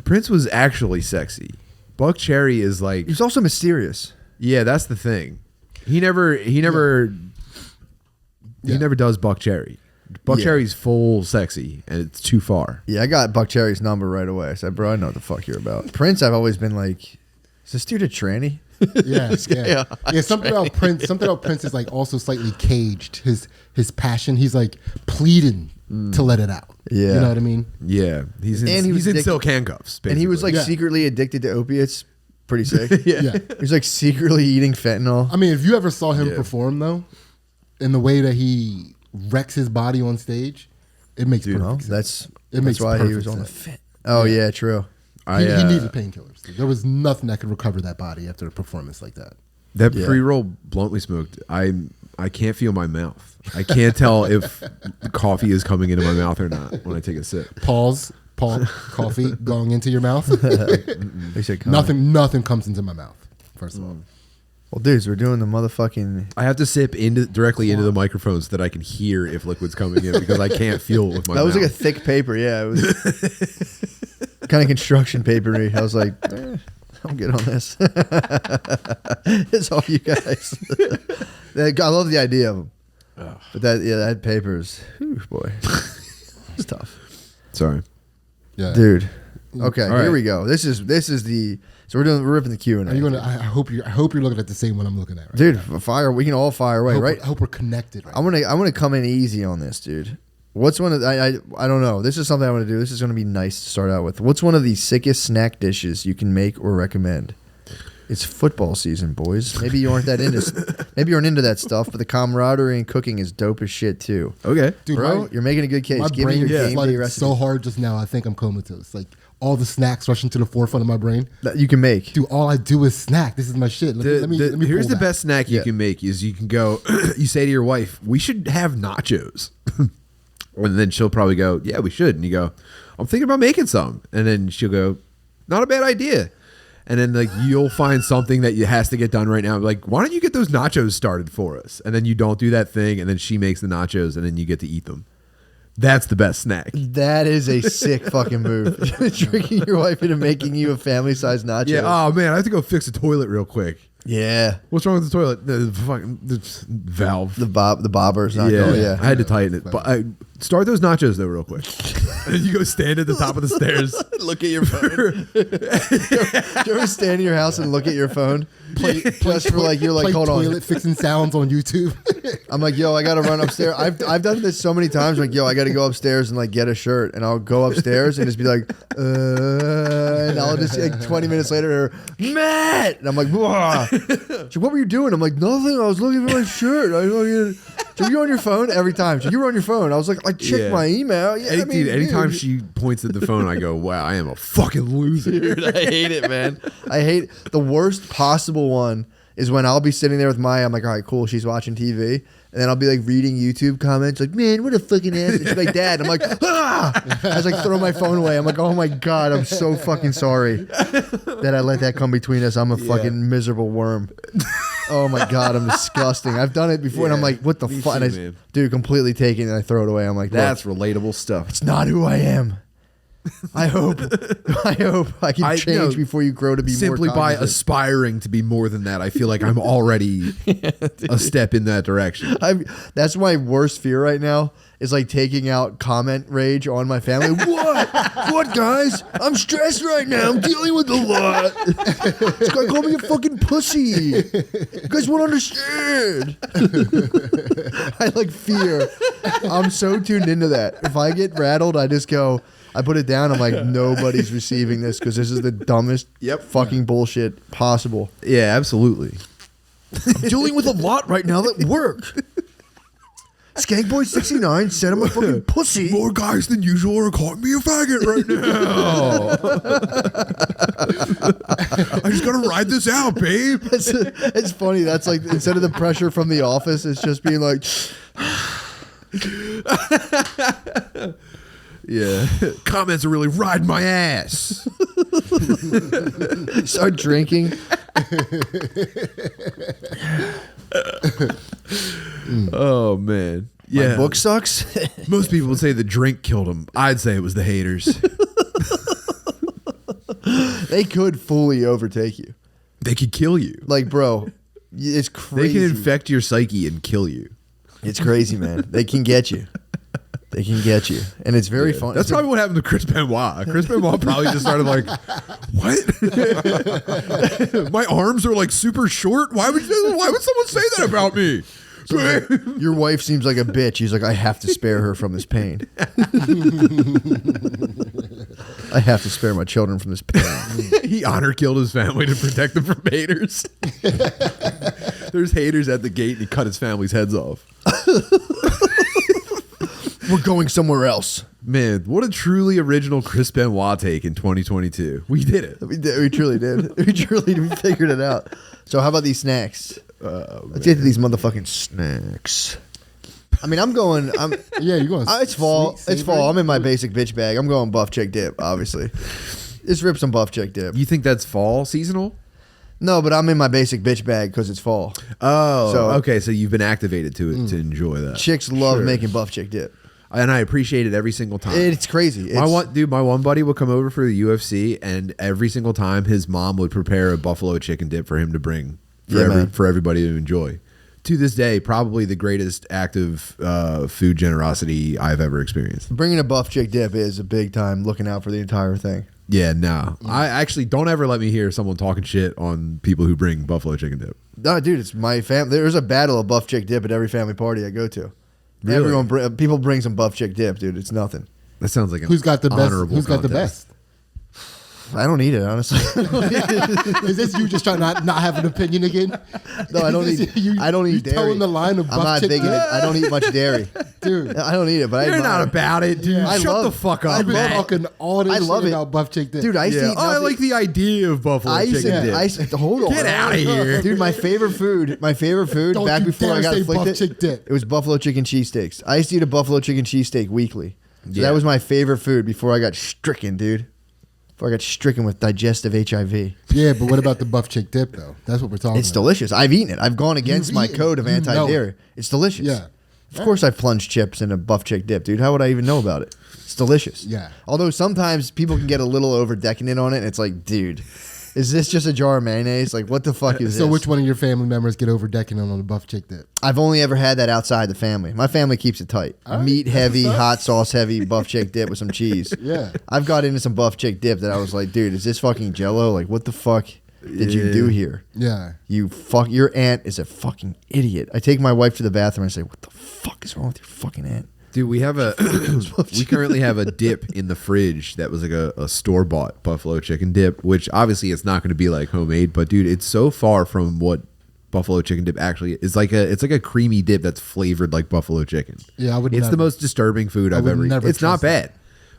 Prince was actually sexy. Buck Cherry is like he's also mysterious. Yeah, that's the thing. He never does Buck Cherry. Buck Cherry's full sexy, and it's too far. Yeah, I got Buck Cherry's number right away. I said, bro, I know what the fuck you're about. Prince, I've always been like, is this dude a tranny? Yeah. Something about Prince is like also slightly caged. His passion, he's like pleading to let it out. Yeah, you know what I mean. Yeah, he's in silk handcuffs, basically. And he was like secretly addicted to opiates. Pretty sick. Yeah, he's like secretly eating fentanyl. I mean, if you ever saw him perform though, in the way that he wrecks his body on stage, it makes perfect sense. That's why he was on the fit. Oh yeah, true. He needed painkillers. There was nothing that could recover that body after a performance like that. That pre-roll bluntly smoked. I can't feel my mouth. I can't tell if the coffee is coming into my mouth or not when I take a sip. Pause. Coffee going into your mouth. Nothing comes into my mouth. First of all. Well, dudes, we're doing the motherfucking. I have to sip directly into the microphone so that I can hear if liquid's coming in because I can't feel it with my mouth. That was like a thick paper. Yeah, it was kind of construction papery. I was like, I'm good on this. It's all you guys. I love the idea of them, but that paper's, boy, it's tough. Sorry. Yeah, dude. Okay, here we go. This is the. So we're ripping the Q&A. Are you gonna? I hope you're looking at the same one I'm looking at. Right dude, fire. We can all fire away, right? I hope we're connected. Right I'm gonna come in easy on this, dude. What's one of I don't know. This is something I want to do. This is gonna be nice to start out with. What's one of the sickest snack dishes you can make or recommend? It's football season, boys. Maybe you aren't into that stuff, but the camaraderie and cooking is dope as shit too. Okay, dude, bro, you're making a good case. My Give me brain your game day is so hard just now. I think I'm comatose. Like all the snacks rushing to the forefront of my brain that you can make. Dude, all I do is snack. This is my shit. Let me here's the best snack you can make is you can go. You say to your wife, "We should have nachos," and then she'll probably go, "Yeah, we should." And you go, "I'm thinking about making some," and then she'll go, "Not a bad idea." And then like you'll find something that has to get done right now. Like, why don't you get those nachos started for us? And then you don't do that thing, and then she makes the nachos, and then you get to eat them. That's the best snack. That is a sick fucking move. Tricking your wife into making you a family-sized nacho. Yeah. Oh man, I have to go fix the toilet real quick. Yeah. What's wrong with the toilet? The valve. The bobber's not going. Yeah. I had to tighten it. But start those nachos though real quick. And you go stand at the top of the stairs. Look at your phone. Do you ever stand in your house and look at your phone? You're like, hold on. Toilet fixing sounds on YouTube. I'm like, yo, I gotta run upstairs. I've done this so many times. Like, yo, I gotta go upstairs and like get a shirt, and I'll go upstairs and just be like, and I'll just like 20 minutes later, Matt, and I'm like, whoa. She's, what were you doing? I'm like, nothing. I was looking for my shirt. So you're on your phone every time. So you were on your phone. I was like, I checked my email. Yeah, anytime she points at the phone, I go, wow, I am a fucking loser. Dude, I hate it, man. I hate the worst possible one is when I'll be sitting there with Maya. I'm like, all right, cool. She's watching TV. And then I'll be like reading YouTube comments like, man, what a fucking ass. And she's like, Dad. I'm like, ah! I was like, throw my phone away. I'm like, oh my God, I'm so fucking sorry that I let that come between us. I'm a fucking miserable worm. Oh my God, I'm disgusting. I've done it before and I'm like, what the fuck? Dude, completely take it and I throw it away. I'm like, that's relatable stuff. It's not who I am. I hope I can change before you grow to be simply more by aspiring to be more than that. I feel like I'm already a step in that direction. That's my worst fear right now is like taking out comment rage on my family. What guys? I'm stressed right now. I'm dealing with a lot. This guy called me a fucking pussy. You guys won't understand. I like fear. I'm so tuned into that. If I get rattled, I just go. I put it down. I'm like, nobody's receiving this because this is the dumbest fucking bullshit possible. Yeah, absolutely. I'm dealing with a lot right now at work. Skankboy69 said I'm a fucking pussy. More guys than usual are calling me a faggot right now. I just gotta ride this out, babe. It's funny. That's like instead of the pressure from The Office, it's just being like. Yeah. Comments are really riding my ass. Start drinking. Oh, man. Yeah. My book sucks. Most people would say the drink killed him. I'd say it was the haters. They could fully overtake you. They could kill you. Like, bro, it's crazy. They can infect your psyche and kill you. It's crazy, man. They can get you. They can get you. And it's very fun. That's probably what happened to Chris Benoit. Chris Benoit probably just started like, what? My arms are like super short? Why would someone say that about me? So your wife seems like a bitch. He's like, I have to spare her from this pain. I have to spare my children from this pain. He honor killed his family to protect them from haters. There's haters at the gate and he cut his family's heads off. We're going somewhere else. Man, what a truly original Chris Benoit take in 2022. We did it. We truly did. We figured it out. So how about these snacks? Let's get to these motherfucking snacks. I mean, you're going. It's fall. It's fall. I'm in my basic bitch bag. I'm going buff chick dip, obviously. Just rip some buff chick dip. You think that's fall seasonal? No, but I'm in my basic bitch bag because it's fall. Oh, okay. So you've been activated to it to enjoy that. Chicks love making buff chick dip. And I appreciate it every single time. It's crazy. My one buddy would come over for the UFC, and every single time his mom would prepare a buffalo chicken dip for him to bring for everybody to enjoy. To this day, probably the greatest act of food generosity I've ever experienced. Bringing a buff chick dip is a big time. Looking out for the entire thing. Yeah, no. I actually don't ever let me hear someone talking shit on people who bring buffalo chicken dip. No, dude, it's my family. There's a battle of buff chick dip at every family party I go to. Really? People bring some buff chick dip, dude. It's nothing. That sounds like who's got the best? Who's got the best? I don't eat it, honestly. Is this you just trying to not have an opinion again? No, I don't eat. I don't eat dairy. Towing the line of buff chick dip? I don't eat much dairy, dude. I don't eat it, but you're not about it, dude. Yeah. Shut the fuck up. I've been talking all this shit about buff chick dip, dude. I like the idea of buffalo chicken dip. Hold on, get out of here, dude. My favorite food back before I got afflicted. It was buffalo chicken cheesesteaks. I used to eat a buffalo chicken cheesesteak weekly. So that was my favorite food before I got stricken, dude. Before I got stricken with digestive HIV. Yeah, but what about the buff chick dip, though? That's what we're talking about. It's delicious. I've eaten it. I've gone against my code of anti-dairy. It's delicious. Yeah. Of course I've plunged chips in a buff chick dip, dude. How would I even know about it? It's delicious. Yeah. Although sometimes people can get a little over decadent on it, and it's like, dude, is this just a jar of mayonnaise? Like, what the fuck is this? So which one of your family members get over decadent on the buff chick dip? I've only ever had that outside the family. My family keeps it tight. Meat heavy, hot sauce heavy buff chick dip with some cheese. Yeah. I've got into some buff chick dip that I was like, dude, is this fucking Jello? Like, what the fuck did you do here? Yeah. Your aunt is a fucking idiot. I take my wife to the bathroom and I say, what the fuck is wrong with your fucking aunt? Dude, we currently have a dip in the fridge that was like a store-bought buffalo chicken dip, which obviously it's not going to be like homemade, but dude, it's so far from what buffalo chicken dip actually is. It's like a creamy dip that's flavored like buffalo chicken. Yeah, It's the most disturbing food I've ever eaten. It's not bad,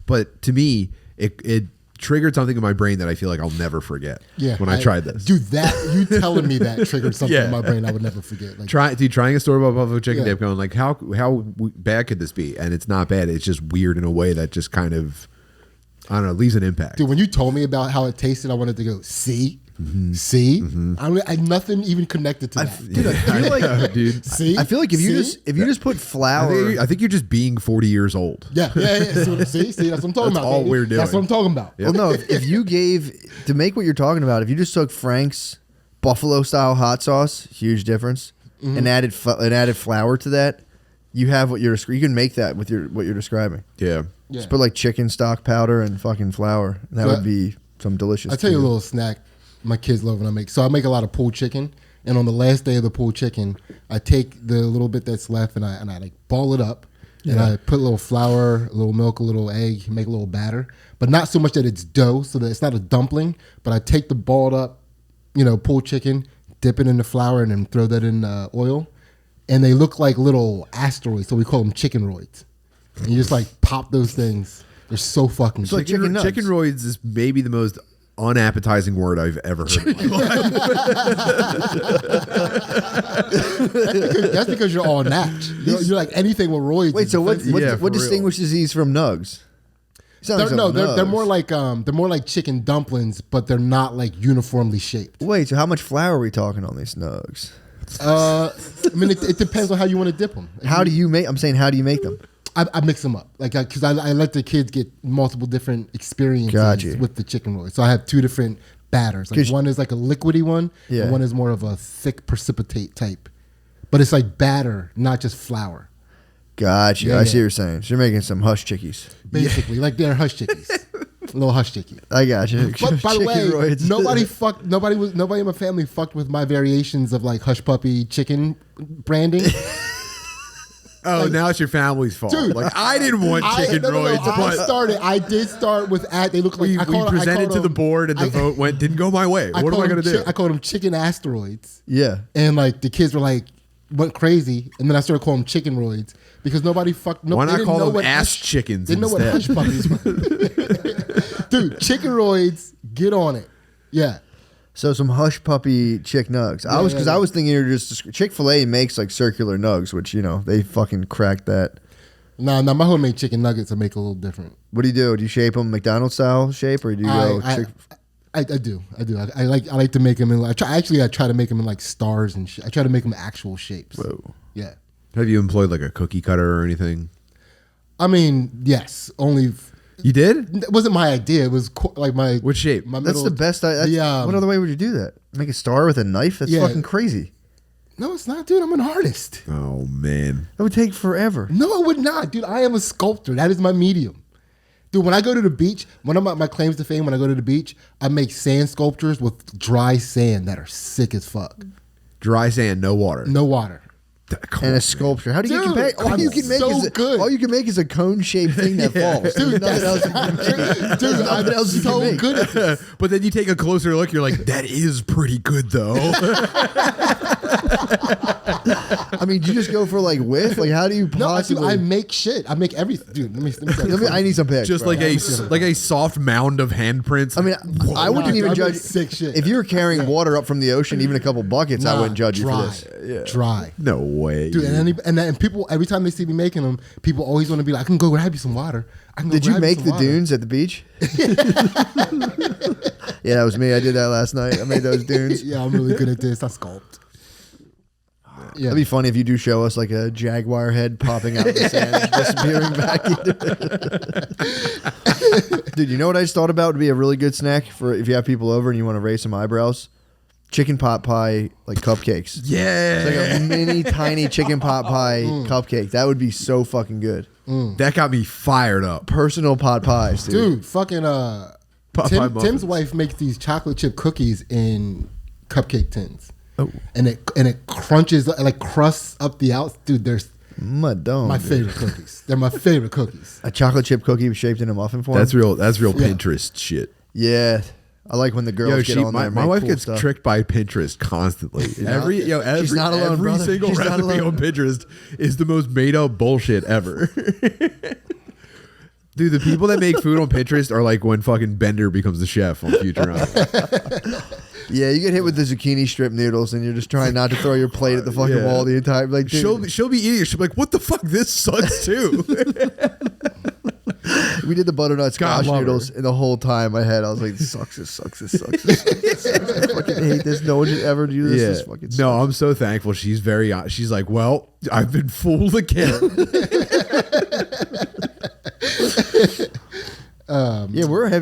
but to me, it triggered something in my brain that I feel like I'll never forget. Yeah, when I tried this, dude, you telling me that triggered something in my brain I would never forget. Like, trying a store-bought buffalo chicken dip, going like, how bad could this be? And it's not bad. It's just weird in a way that just kind of, I don't know, leaves an impact. Dude, when you told me about how it tasted, I wanted to go, see? I nothing even connected to that. Dude, I feel like, dude. See? I feel like if you just put flour, I think you're just being 40 years old. Yeah. See, that's what I'm talking about. All we're doing. That's what I'm talking about. Well, no, if you gave to make what you're talking about, if you just took Frank's buffalo style hot sauce, huge difference, and added flour to that, you have what you can make that with what you're describing. Yeah. Just put like chicken stock powder and fucking flour, and that would be some delicious. I'll tell you a little snack my kids love when I make. So I make a lot of pulled chicken, and on the last day of the pulled chicken, I take the little bit that's left and I like ball it up, and I put a little flour, a little milk, a little egg, make a little batter, but not so much that it's dough, so that it's not a dumpling. But I take the balled up, pulled chicken, dip it in the flour, and then throw that in oil, and they look like little asteroids, so we call them chickenroids. And you just like pop those things. They're so fucking like chicken nuts. Chickenroids is maybe the most unappetizing word I've ever heard in my life. That's because you're all natch. You're like anything with roids. Wait, so what distinguishes these from nugs? They're more like chicken dumplings, but they're not like uniformly shaped. Wait, so how much flour are we talking on these nugs? I mean, it depends on how you want to dip them. How do you make them? I mix them up, like because I let the kids get multiple different experiences Gotcha. with the chicken roll. So I have 2 different batters. Like one is like a liquidy one, Yeah. and one is more of a thick precipitate type. But it's like batter, not just flour. Gotcha. Yeah, I see yeah. what you're saying. So you're making some hush chickies. Basically, like they're hush chickies, little hush chickie. I got you. But by the way, Chickenroids. nobody in my family fucked with my variations of like hush puppy chicken branding. Oh, now it's your family's fault. Dude, Like I didn't want chicken roids, I did start with they look like we presented to the board and the vote didn't go my way. What am I going to do? I called them chicken asteroids. Yeah. And like the kids were like went crazy, and then I started calling them chicken roids because nobody fucked. Why they not didn't call know them what ass chickens They didn't know what hush instead? puppies were. Dude, chicken roids, get on it. Yeah. So some hush puppy chick nugs. I was thinking you're just Chick-fil-A makes like circular nugs, which they fucking cracked that. Nah, my homemade chicken nuggets I make a little different. What do you do? Do you shape them McDonald's style shape, or do you go? I do. I like to make them in. I try to make them in like stars and shit. I try to make them actual shapes. Whoa. Yeah. Have you employed like a cookie cutter or anything? I mean, yes. Only. You did? It wasn't my idea. It was like my. What shape? My That's middle, the best. What other way would you do that? Make a star with a knife? That's Yeah. fucking crazy. No, it's not, dude. I'm an artist. Oh man. That would take forever. No, it would not, dude. I am a sculptor. That is my medium. Dude, when I go to the beach, one of my claims to fame, when I go to the beach, I make sand sculptures with dry sand that are sick as fuck. Dry sand, no water. No water. And a sculpture. How do you Dude, compare? All you can make so is good. all you can make is a cone-shaped thing that falls. Dude, nothing else. Dude, I'm else you can so make. good at this. But then you take a closer look, you're like, that is pretty good though. I mean, do you just go for like width? Like, how do you No, possibly? I make shit. I make everything. Dude, let me I need some pics. Just bro. like a soft mound of handprints. I mean, I wouldn't Nah, even I judge. make sick shit. If you were carrying water up from the ocean, even a couple buckets, I wouldn't judge you for this. Dry. no way. Dude, and people every time they see me making them, people always want to be like, I can go grab you some water. Did you make the dunes at the beach? Yeah, that was me. I did that last night. I made those dunes. Yeah, I'm really good at this. I sculpt. Yeah. That'd be funny if you do show us like a jaguar head popping out of the sand and disappearing back into Dude, you know what I just thought about would be a really good snack for if you have people over and you want to raise some eyebrows? Chicken pot pie, like cupcakes. Yeah. It's like a mini tiny chicken pot pie cupcake. That would be so fucking good. That got me fired up. Personal pot pies, dude. Dude, fucking Popeye muffins. Tim's wife makes these chocolate chip cookies in cupcake tins. Oh. And it crunches like crusts up the outs. Dude, they're Madonna. my favorite cookies. They're my favorite cookies. A chocolate chip cookie shaped in a muffin form. That's real Yeah. Pinterest shit. Yeah. I like when the girls get on there. and My make wife cool gets stuff. tricked by Pinterest constantly. Every She's not alone, every brother. single She's not recipe alone. on Pinterest is the most made up bullshit ever. Dude, the people that make food on Pinterest are like when fucking Bender becomes the chef on Futurama. Yeah, you get hit with the zucchini strip noodles, and you're just trying not to throw your plate at the fucking Yeah. wall the entire. Like, dude, She'll be eating it. She'll be like, "What the fuck? This sucks too." we did the butternut squash love her. noodles, and the whole time in my head I was like, "This sucks. This sucks. This sucks. This sucks. This sucks. I fucking hate this. No one should ever do this. This fucking sucks." No, I'm so thankful. She's she's like, "Well, I've been fooled again." Yeah,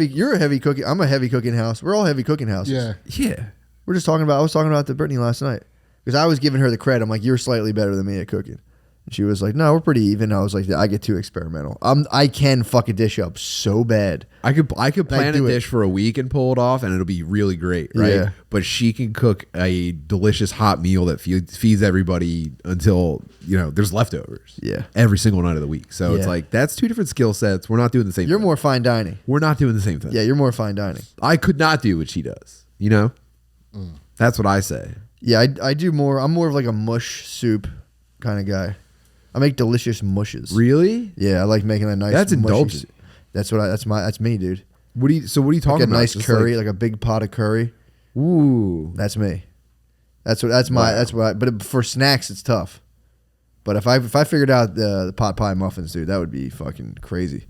you're a heavy cooking. I'm a heavy cooking house. We're all heavy cooking houses. Yeah. Yeah. I was talking about the Brittany last night because I was giving her the credit. I'm like, "You're slightly better than me at cooking." And she was like, "No, we're pretty even." I was like, "I get too experimental. I can fuck a dish up so bad." I could plan a do it. dish for a week and pull it off, and it'll be really great, right? Yeah. But she can cook a delicious hot meal that feeds everybody until there's leftovers. Yeah. every single night of the week. So it's Yeah. like that's two different skill sets. We're not doing the same. You're thing. more fine dining. We're not doing the same thing. Yeah, you're more fine dining. I could not do what she does. That's what I say. Yeah, I do more. I'm more of like a mush soup kind of guy. I make delicious mushes. Really? Yeah, I like making a nice. That's mushy indulgent. soup. That's me, dude. What are you Like talking a about? nice Just curry, like a big pot of curry. Ooh. That's me. But for snacks, it's tough. But if I figured out the pot pie muffins, dude, that would be fucking crazy.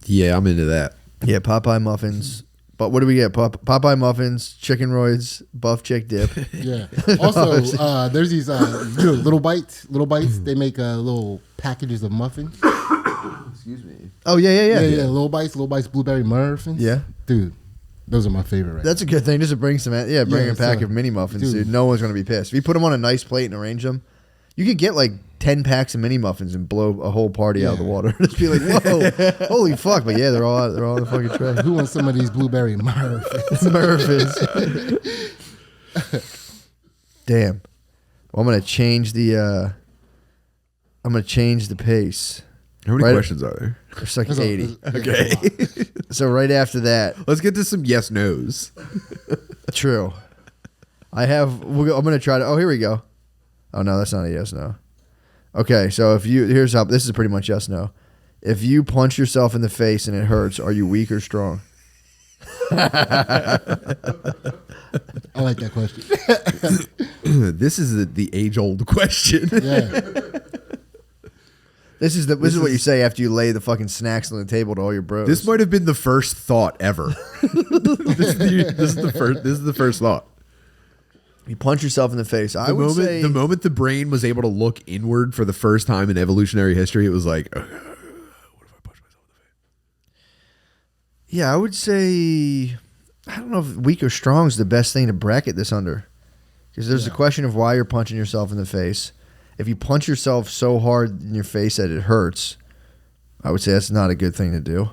Yeah, I'm into that. Yeah, pot pie muffins, But what do we get? Popeye muffins, chicken roids, buff chick dip. Yeah. Also, there's these little bites. Little bites. They make little packages of muffins. Excuse me. Oh yeah. Little bites, blueberry muffins. Yeah, dude, those are my favorite. Right that's a good thing. Just to bring some. Bring a pack so, of mini muffins, dude. dude. No one's gonna be pissed if you put them on a nice plate and arrange them. You could get like 10 packs of mini muffins and blow a whole party out of the water. Just be like, whoa, holy fuck! But yeah, they're all in the fucking tray. Who wants some of these blueberry muffins? Damn. Well, I'm gonna change the pace. How many questions are there? There's like 80. Okay. So right after that, Let's get to some yes nos. true. I'm gonna try to. Oh, here we go. Oh no, that's not a yes no. Okay, so here's how this is pretty much yes no. If you punch yourself in the face and it hurts, are you weak or strong? I like that question. This is the age old question. Yeah. This is what you say after you lay the fucking snacks on the table to all your bros. This might have been the first thought ever. This is the first thought. You punch yourself in the face. The moment the brain was able to look inward for the first time in evolutionary history, it was like, what if I punch myself in the face? Yeah, I would say, I don't know if weak or strong is the best thing to bracket this under. Because there's a question of why you're punching yourself in the face. If you punch yourself so hard in your face that it hurts, I would say that's not a good thing to do.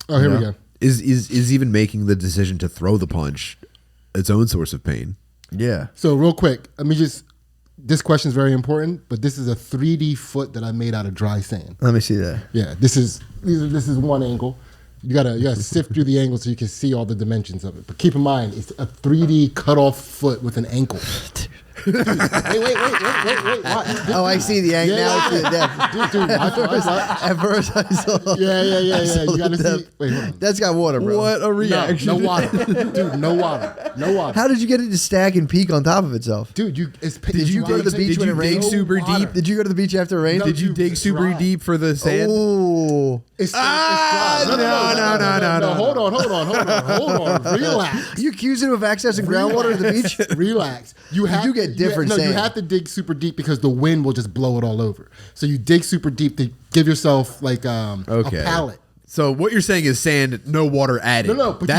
Oh, here we go. Is even making the decision to throw the punch its own source of pain? Yeah. So real quick, this question is very important, but this is a 3D foot that I made out of dry sand. Let me see that. Yeah, this is one angle. You gotta sift through the angle so you can see all the dimensions of it. But keep in mind, it's a 3D cut off foot with an ankle. Dude, wait. Oh, I see the angle now. I see the depth. Dude, At first, I saw. Yeah. saw You gotta the see. depth. Wait, hold on. That's got water, bro. What a reaction! No water, dude. No water. How did you get it to stack and peak on top of itself? Dude, Did you go to the beach when it rained? Super deep? Did you go to the beach after it rained? No, Did you dude, dig it's super dry. deep for the sand? Oh. It's dry. No. Hold on. Relax. You accuse him of accessing groundwater at the beach? Relax. You get different You sand. have to dig super deep because the wind will just blow it all over. So you dig super deep to give yourself like a pallet. So what you're saying is sand, no water added. No, but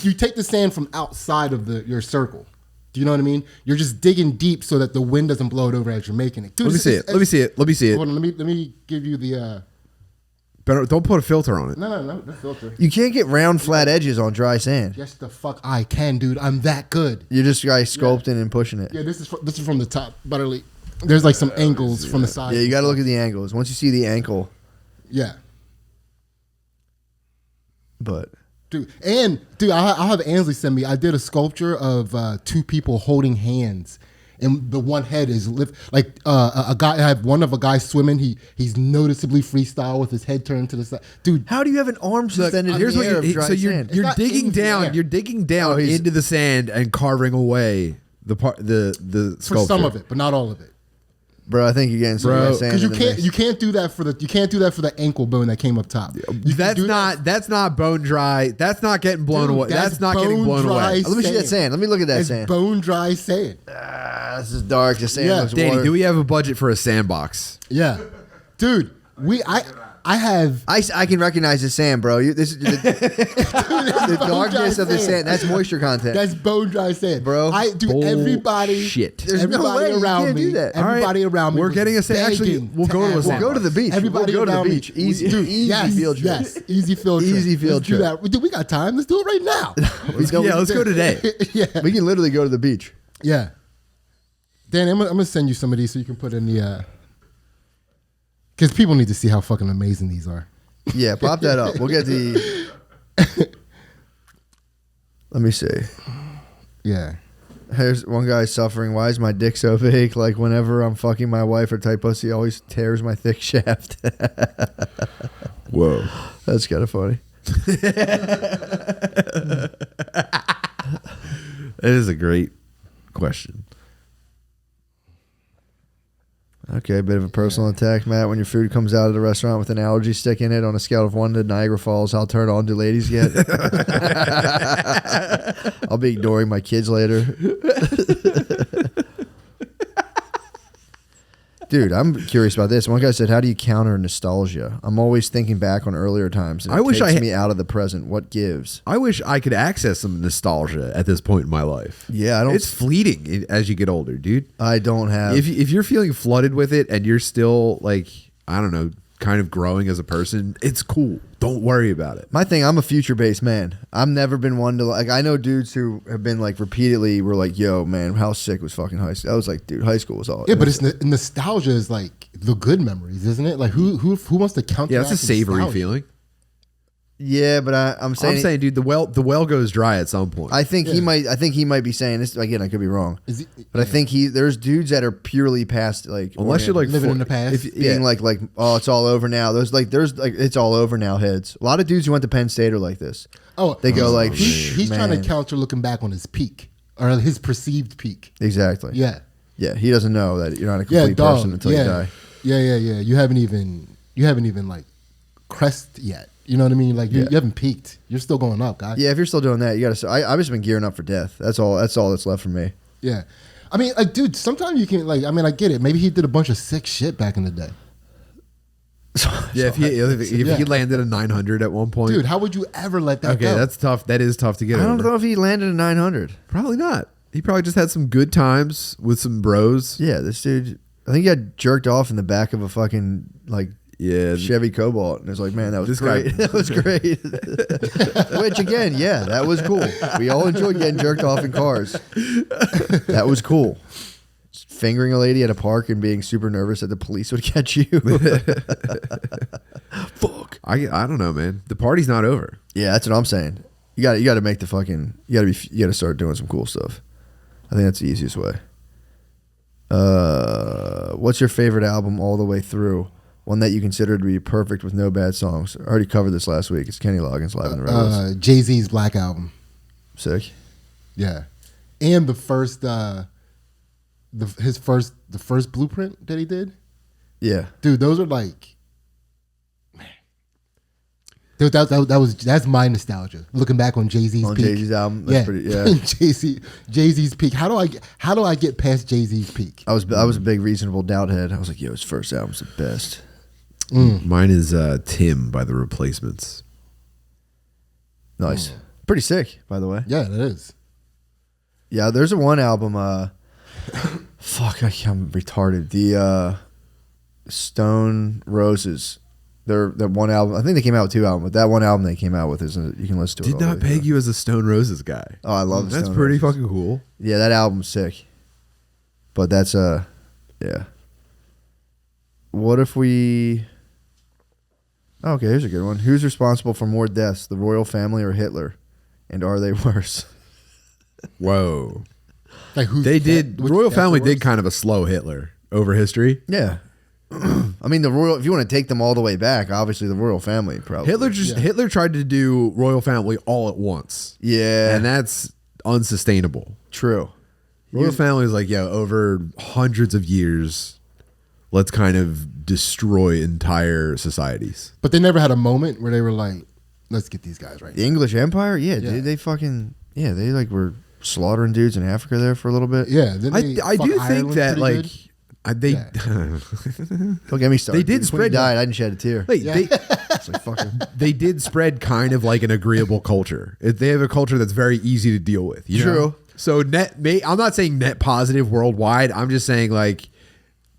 you take the sand from outside of your circle. Do you know what I mean? You're just digging deep so that the wind doesn't blow it over as you're making it. Dude, Let me see it. Hold on, let me give you the. But don't put a filter on it. No, the filter. You can't get round, flat edges on dry sand. Yes, the fuck I can, dude. I'm that good. You're just sculpting and pushing it. Yeah, this is from the top, Butterly. There's like some angles from the side. Yeah, you got to look at the angles. Once you see the ankle. Yeah. But. Dude, I'll have Ansley send me. I did a sculpture of two people holding hands. And the one head is like a guy. I have one of a guy swimming. He's noticeably freestyle with his head turned to the side. Dude, How do you have an arm suspended Here's in what the air of dry sand? you're not digging in the down. air. You're digging down into the sand and carving away the for sculpture. some of it, but not all of it. Bro, I think you're getting some dry sand. Because you can't do that for the ankle bone that came up top. That's not bone dry. That's not getting blown Dude, away. That's not getting bone blown dry away. Let me see that sand. Let me look at that It's sand. bone dry sand. This is dark. The sand Yeah. looks Danny, water. do we have a budget for a sandbox? Yeah, dude. I have. I can recognize the sand, bro. This is the darkness of the sand. That's moisture content. That's bone dry sand, Bro. Everybody. Shit. There's no everybody way you around can't me. do that. Everybody around me. We're was getting a sand. Actually, begging we'll go to a have sand. one. Go to the beach. Everybody We'll go to the around me. beach. Easy, Dude, easy field trip. Yes, easy field trip. Easy field Let's do trip. that. Dude, we got time. Let's do it right now. Let's go today. Yeah. We can literally go to the beach. Yeah. Danny, I'm gonna send you some of these so you can put in the. Because people need to see how fucking amazing these are. Yeah, pop that up. We'll get the. Let me see. Yeah. Here's one guy suffering. Why is my dick so big? Like whenever I'm fucking my wife or tight pussy, always tears my thick shaft. Whoa. That's kind of funny. It is a great question. Okay, a bit of a personal attack, Matt. When your food comes out of the restaurant with an allergy stick in it on a scale of 1 to Niagara Falls, how turned on do ladies get? I'll be ignoring my kids later. Dude, I'm curious about this. One guy said, how do you counter nostalgia? I'm always thinking back on earlier times, and it takes me out of the present. What gives? I wish I could access some nostalgia at this point in my life. Yeah, I don't. It's fleeting as you get older, dude. I don't have. If you're feeling flooded with it and you're still like, I don't know, kind of growing as a person, it's cool. Don't worry about it. My thing, I'm a future-based man. I've never been one to like. I know dudes who have been like repeatedly were like, "Yo, man, how sick was fucking high school?" I was like, "Dude, high school was all." Yeah, but it's nostalgia is like the good memories, isn't it? Like who wants to count? Yeah, that's a savory feeling. Yeah, but I'm saying, dude, the well goes dry at some point. I think he might be saying this again. I could be wrong, but I think there's dudes that are purely past like unless you're like living in the past, being like oh, it's all over now. There's like it's all over now heads. A lot of dudes who went to Penn State are like this. Oh, they go like he's trying to counter looking back on his peak or his perceived peak. Exactly. Yeah. Yeah. He doesn't know that you're not a complete person until you die. Yeah. You haven't even like crest yet. You know what I mean? Like you haven't peaked. You're still going up, guy. Yeah, if you're still doing that, you gotta. I've just been gearing up for death. That's all that's left for me. Yeah, I mean, like, dude, sometimes you can like. I mean, I get it. Maybe he did a bunch of sick shit back in the day. Yeah, if he landed a 900 at one point, dude, how would you ever let that go? Okay, that's tough. That is tough to get. I don't know if he landed a 900. Probably not. He probably just had some good times with some bros. Yeah, this dude. I think he got jerked off in the back of a fucking like. Yeah, Chevy Cobalt, and it's like, man, that was great. That was great. Which again, yeah, that was cool. We all enjoyed getting jerked off in cars. That was cool. Fingering a lady at a park and being super nervous that the police would catch you. Fuck. I don't know, man. The party's not over. Yeah, that's what I'm saying. You got to make the fucking. You got to start doing some cool stuff. I think that's the easiest way. What's your favorite album all the way through? One that you consider to be perfect with no bad songs. I already covered this last week. It's Kenny Loggins Live in the Railroads. Jay-Z's Black Album. Sick. Yeah. And the first the first Blueprint that he did. Yeah. Dude, those are like, man. Dude, that's my nostalgia. Looking back on Jay-Z's peak. Jay-Z's album. That's pretty, yeah. Jay-Z's peak. How do I get past Jay-Z's peak? I was a big Reasonable Doubt head. I was like, yo, his first album's the best. Mine is Tim by The Replacements. Nice. Pretty sick, by the way. Yeah, it is. Yeah, there's a one album, fuck, I'm retarded. The Stone Roses. That one album. I think they came out with two albums, but that one album they came out with you can listen to it. Did not peg you as a Stone Roses guy. Oh, I love That's pretty fucking cool. Yeah, that album's sick. But that's yeah. What if we? Okay, here's a good one. Who's responsible for more deaths, the royal family or Hitler? And are they worse? Whoa. Like the royal family did kind of a slow Hitler over history. Yeah. I mean, if you want to take them all the way back, obviously the royal family probably. Hitler tried to do royal family all at once. Yeah. And that's unsustainable. True. Royal family is like, over hundreds of years, let's kind of destroy entire societies. But they never had a moment where they were like, let's get these guys right. The English Empire? Yeah. Dude, they fucking, they like were slaughtering dudes in Africa there for a little bit. Yeah. I do think that like, don't get me started. They did spread. He died. I didn't shed a tear. Wait, they did spread kind of like an agreeable culture. They have a culture that's very easy to deal with. True. Know? So I'm not saying net positive worldwide. I'm just saying like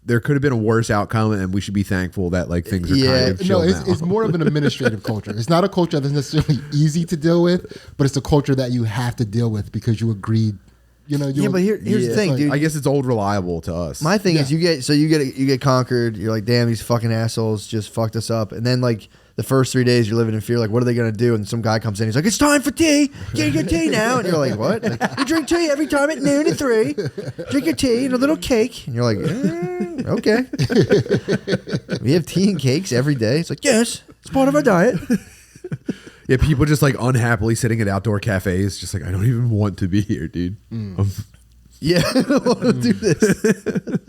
there could have been a worse outcome, and we should be thankful that like things are kind of chill now. It's more of an administrative culture. It's not a culture that's necessarily easy to deal with, but it's a culture that you have to deal with because you agreed. But here's the thing, dude. I guess it's old reliable to us. My thing is you get conquered. You're like, damn, these fucking assholes just fucked us up. And then like the first 3 days you're living in fear. Like, what are they gonna do? And some guy comes in. He's like, it's time for tea. Get your tea now. And you're like, what? Like, you drink tea every time at noon and 3. Drink your tea and a little cake. And you're like, okay. We have tea and cakes every day. It's like, yes, it's part of our diet. Yeah, people just like unhappily sitting at outdoor cafes, just like, I don't even want to be here, dude. Yeah, I don't want to do this.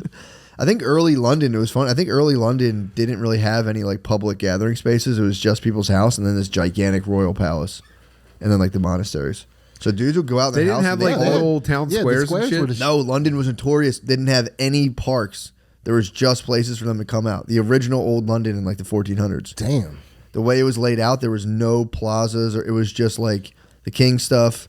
I think early London, it was fun. I think early London didn't really have any like public gathering spaces. It was just people's house and then this gigantic royal palace, and then like the monasteries. So dudes would go out in They their didn't house. have like little town the squares and squares shit. were the No, London was notorious. Didn't have any parks. There was just places for them to come out. The original old London in like the 1400s. Damn. The way it was laid out, there was no plazas, or it was just like the king stuff,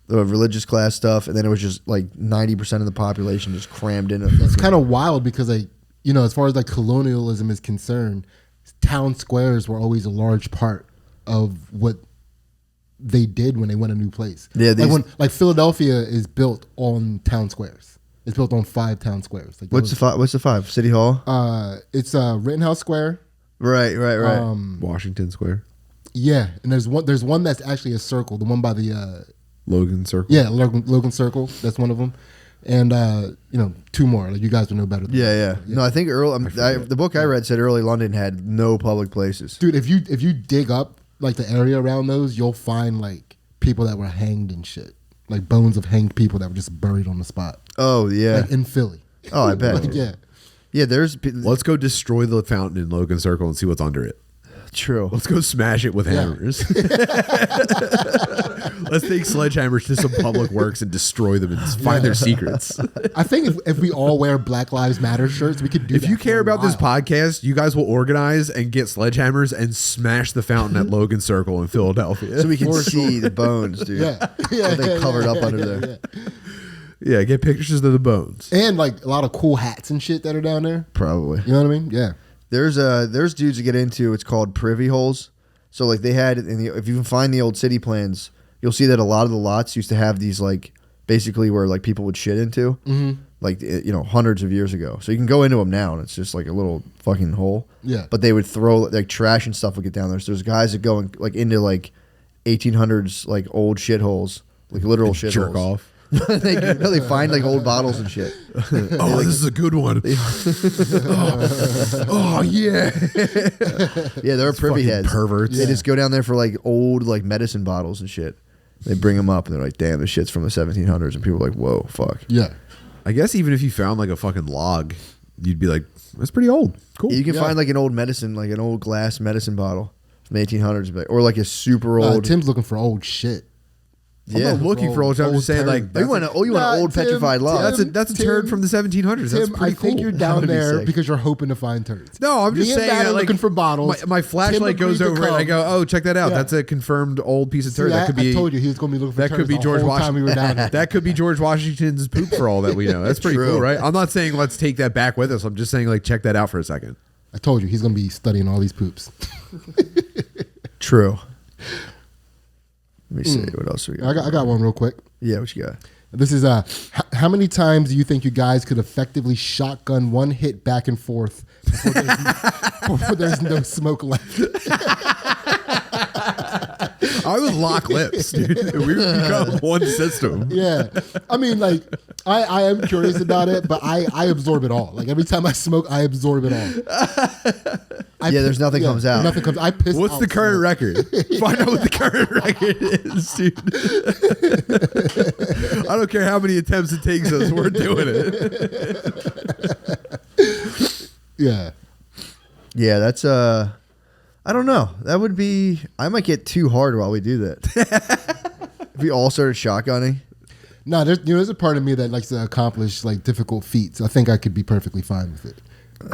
the religious class stuff, and then it was just like 90% of the population just crammed in. It's kind of wild because like, you know, as far as like colonialism is concerned, town squares were always a large part of what they did when they went a new place. Yeah, like Philadelphia is built on town squares. It's built on 5 town squares. Like What's the five? City Hall? It's Rittenhouse Square. Right. Washington Square, Yeah, and there's one that's actually a circle. The one by the Logan Circle. yeah, Logan Circle. That's one of them. And you know, 2 more. Like you guys would know better. Than Yeah. No, I think the book I read said early London had no public places. Dude, if you dig up like the area around those, you'll find like people that were hanged and shit, like bones of hanged people that were just buried on the spot. Oh yeah. Like in Philly. Oh, I bet. Like, yeah. Yeah, there's Let's go destroy the fountain in Logan Circle and see what's under it. true. Let's go smash it with hammers. Let's take sledgehammers to some public works and destroy them and find their secrets. I think if we all wear Black Lives Matter shirts, we could do If that you for care a about this while. podcast, you guys will organize and get sledgehammers and smash the fountain at Logan Circle in Philadelphia. So we can see the bones, dude. Yeah. How they covered up under there. Yeah, get pictures of the bones. And like a lot of cool hats and shit that are down there. Probably. You know what I mean? Yeah. There's dudes that get into it's called privy holes. So like they had if you can find the old city plans, you'll see that a lot of the lots used to have these like basically where like people would shit into, like you know hundreds of years ago. So you can go into them now and it's just like a little fucking hole. Yeah. But they would throw like trash and stuff would get down there. So there's guys that go like into like 1800s like old shitholes, like literal shitholes. Jerk off. they find like old bottles and shit. Oh, this is a good one. oh yeah. Yeah, they're privy fucking heads. perverts. They just go down there for like old like medicine bottles and shit. They bring them up and they're like, "Damn, this shit's from the 1700s," and people are like, "Whoa, fuck." Yeah. I guess even if you found like a fucking log, you'd be like, that's pretty old. Cool. You can find like an old medicine, like an old glass medicine bottle from the 1800s, or like a super old. Tim's looking for old shit. I'm not looking for old. I'm just saying like you want an old Tim, petrified log. that's a turd from the 1700s. That's Tim, pretty I think cool. you're down That'd be there sick. because you're hoping to find turds. No, I'm just Me and saying Matt that, are like, looking for bottles. My flashlight Tim goes agreed to over it and I come. go, oh, check that out. Yeah. That's a confirmed old piece of turd. See, That could be. I told you he was going to be looking for That could turds be the George whole time we were down there. That could be George Washington's poop for all that we know. That's pretty True. cool, right? I'm not saying let's take that back with us. I'm just saying like check that out for a second. I told you he's going to be studying all these poops. True. Let me see what else we got. I got one real quick. Yeah, what you got? This is how many times do you think you guys could effectively shotgun one hit back and forth before there's no smoke left? I would lock lips, dude. We would become one system. Yeah, I mean, like I am curious about it, but I absorb it all. Like every time I smoke, I absorb it all. There's nothing comes out. Nothing comes. I piss. What's out the current smoke. record? Find out what the current record is, dude. I don't care how many attempts it takes us. We're doing it. Yeah. Yeah, that's I don't know. That would be. I might get too hard while we do that. If we all started shotgunning. No, there's a part of me that likes to accomplish like difficult feats. I think I could be perfectly fine with it.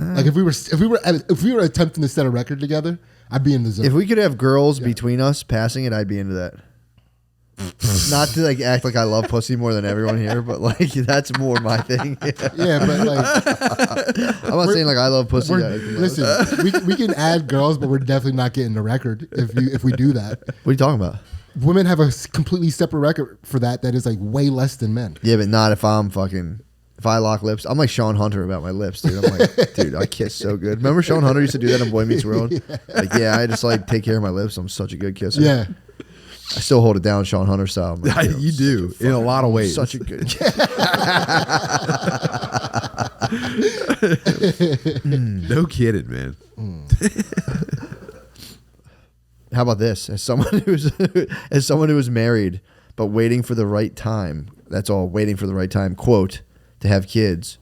Like if we were attempting to set a record together, I'd be in the zone. If we could have girls between us passing it, I'd be into that. Not to like act like I love pussy more than everyone here, but like that's more my thing. Yeah, but like I'm not saying like I love pussy. listen, we can add girls, but we're definitely not getting the record if we do that. What are you talking about? Women have a completely separate record for that is like way less than men. Yeah, but not if I lock lips. I'm like Sean Hunter about my lips, dude. I'm like, dude, I kiss so good. Remember Sean Hunter used to do that on Boy Meets World? Like, yeah, I just like take care of my lips. I'm such a good kisser. Yeah. I still hold it down Sean Hunter style. I'm like, You do in a lot of ways. Such a good No kidding, man. How about this? As someone who's married but waiting for the right time, that's all, waiting for the right time, quote, to have kids,